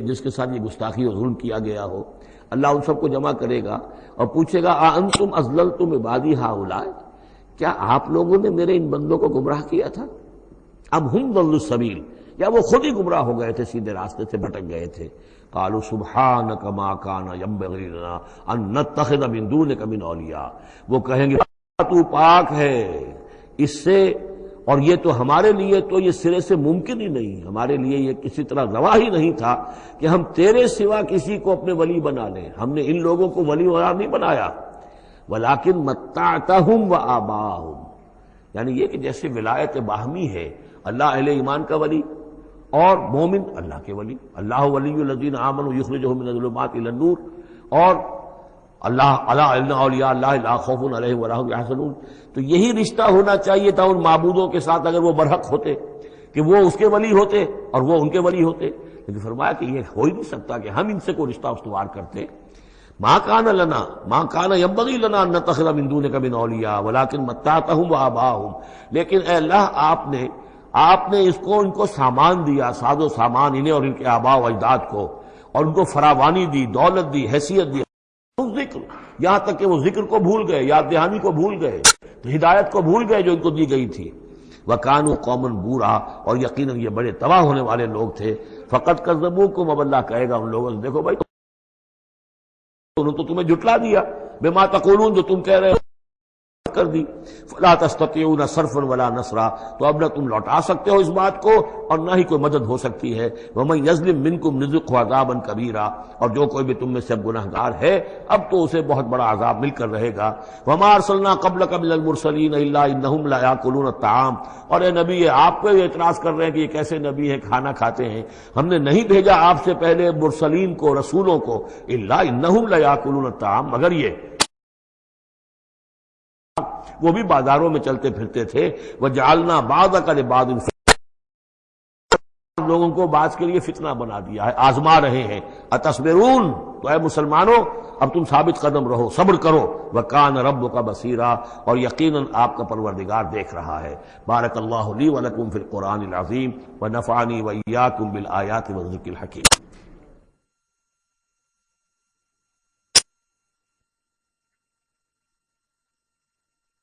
جس کے ساتھ یہ گستاخی اور ظلم کیا گیا ہو، اللہ ان سب کو جمع کرے گا اور پوچھے گا أَأَنْتُمْ أَضْلَلْتُمْ عِبَادِي هَؤُلَاءِ، کیا آپ لوگوں نے میرے ان بندوں کو گمراہ کیا تھا؟ اب ہم ضلوا السبیل، یا وہ خود ہی گمراہ ہو گئے تھے، سیدھے راستے سے بھٹک گئے تھے۔ قالوا سبحانک ما کان ینبغی لنا ان نتخذ من دونک من اولیاء، وہ کہیں گے تو پاک ہے اس سے، اور یہ تو ہمارے لیے تو یہ سرے سے ممکن ہی نہیں، ہمارے لیے یہ کسی طرح روا ہی نہیں تھا کہ ہم تیرے سوا کسی کو اپنے ولی بنا لیں، ہم نے ان لوگوں کو ولی قرار نہیں بنایا۔ ولیکن متعتہم وآباءہم، یعنی یہ کہ جیسے ولایت باہمی ہے، اللہ اہل ایمان کا ولی اور مومن اللہ کے ولی، اللہ ولی الذین آمنوا یخرجہم من الظلمات الی النور، اور اللہ الا ان اولیاء اللہ لا خوف علیہم ولا هم یحزنون، تو یہی رشتہ ہونا چاہیے تھا ان معبودوں کے ساتھ اگر وہ برحق ہوتے، کہ وہ اس کے ولی ہوتے اور وہ ان کے ولی ہوتے، لیکن فرمایا کہ یہ ہو ہی نہیں سکتا کہ ہم ان سے کوئی رشتہ استوار کرتے۔ ما کان لنا ما کان ینبغی لنا ان نتخذ من دونک من اولیاء ولکن متعتہم وآباءہم، لیکن اے اللہ آپ نے ان کو سامان دیا، ساز و سامان انہیں اور ان کے آباء و اجداد کو، اور ان کو فراوانی دی، دولت دی، حیثیت دی، ذکر، یہاں تک کہ وہ ذکر کو بھول گئے، یاد دہانی کو بھول گئے، ہدایت کو بھول گئے جو ان کو دی گئی تھی۔ وَكَانُوا قَوْمًا بُورًا، اور یقیناً یہ بڑے تباہ ہونے والے لوگ تھے۔ فَقَدْ كَذَّبُوكُمْ، اب اللہ کہے گا ان لوگوں سے دیکھو بھائی انہوں نے تو تمہیں جھٹلا دیا، بِمَا تَقُولُونَ، جو تم کہہ رہے ہو کر دی۔ فلا تستطيعون صرفا ولا نصرا، تو اب نہ تم لوٹا سکتے ہو اس بات کو اور نہ ہی کوئی مدد ہو سکتی ہے۔ ومن یظلم منکم نذقه عذابا کبیرا، اور جو کوئی بھی تم میں سے گناہگار ہے اب تو اسے بہت بڑا عذاب مل کر رہے گا۔ وما ارسلنا قبلک من المرسلین الا انہم لا یاکلون الطعام، اور اے نبی یہ آپ کو اعتراض کر رہے ہیں کہ یہ کیسے نبی ہیں کھانا کھاتے ہیں، ہم نے نہیں بھیجا آپ سے پہلے مرسلین کو، رسولوں کو، الا انہم لا یاکلون الطعام، مگر یہ وہ بھی بازاروں میں چلتے پھرتے تھے۔ وَجَعَلْنَا بَعْضَكَ لِبَعْضٍ فتنة، لوگوں کو بعض کے لیے فتنہ بنا دیا ہے، آزما رہے ہیں۔ اتصبرون، تو اے مسلمانوں اب تم ثابت قدم رہو، صبر کرو۔ وَكَانَ رَبُّكَ بَصِيرًا، اور یقیناً آپ کا پروردگار دیکھ رہا ہے۔ بارک اللہ لی ولکم فی القرآن العظیم ونفعنی وإیاکم بالآیات والذکر الحکیم۔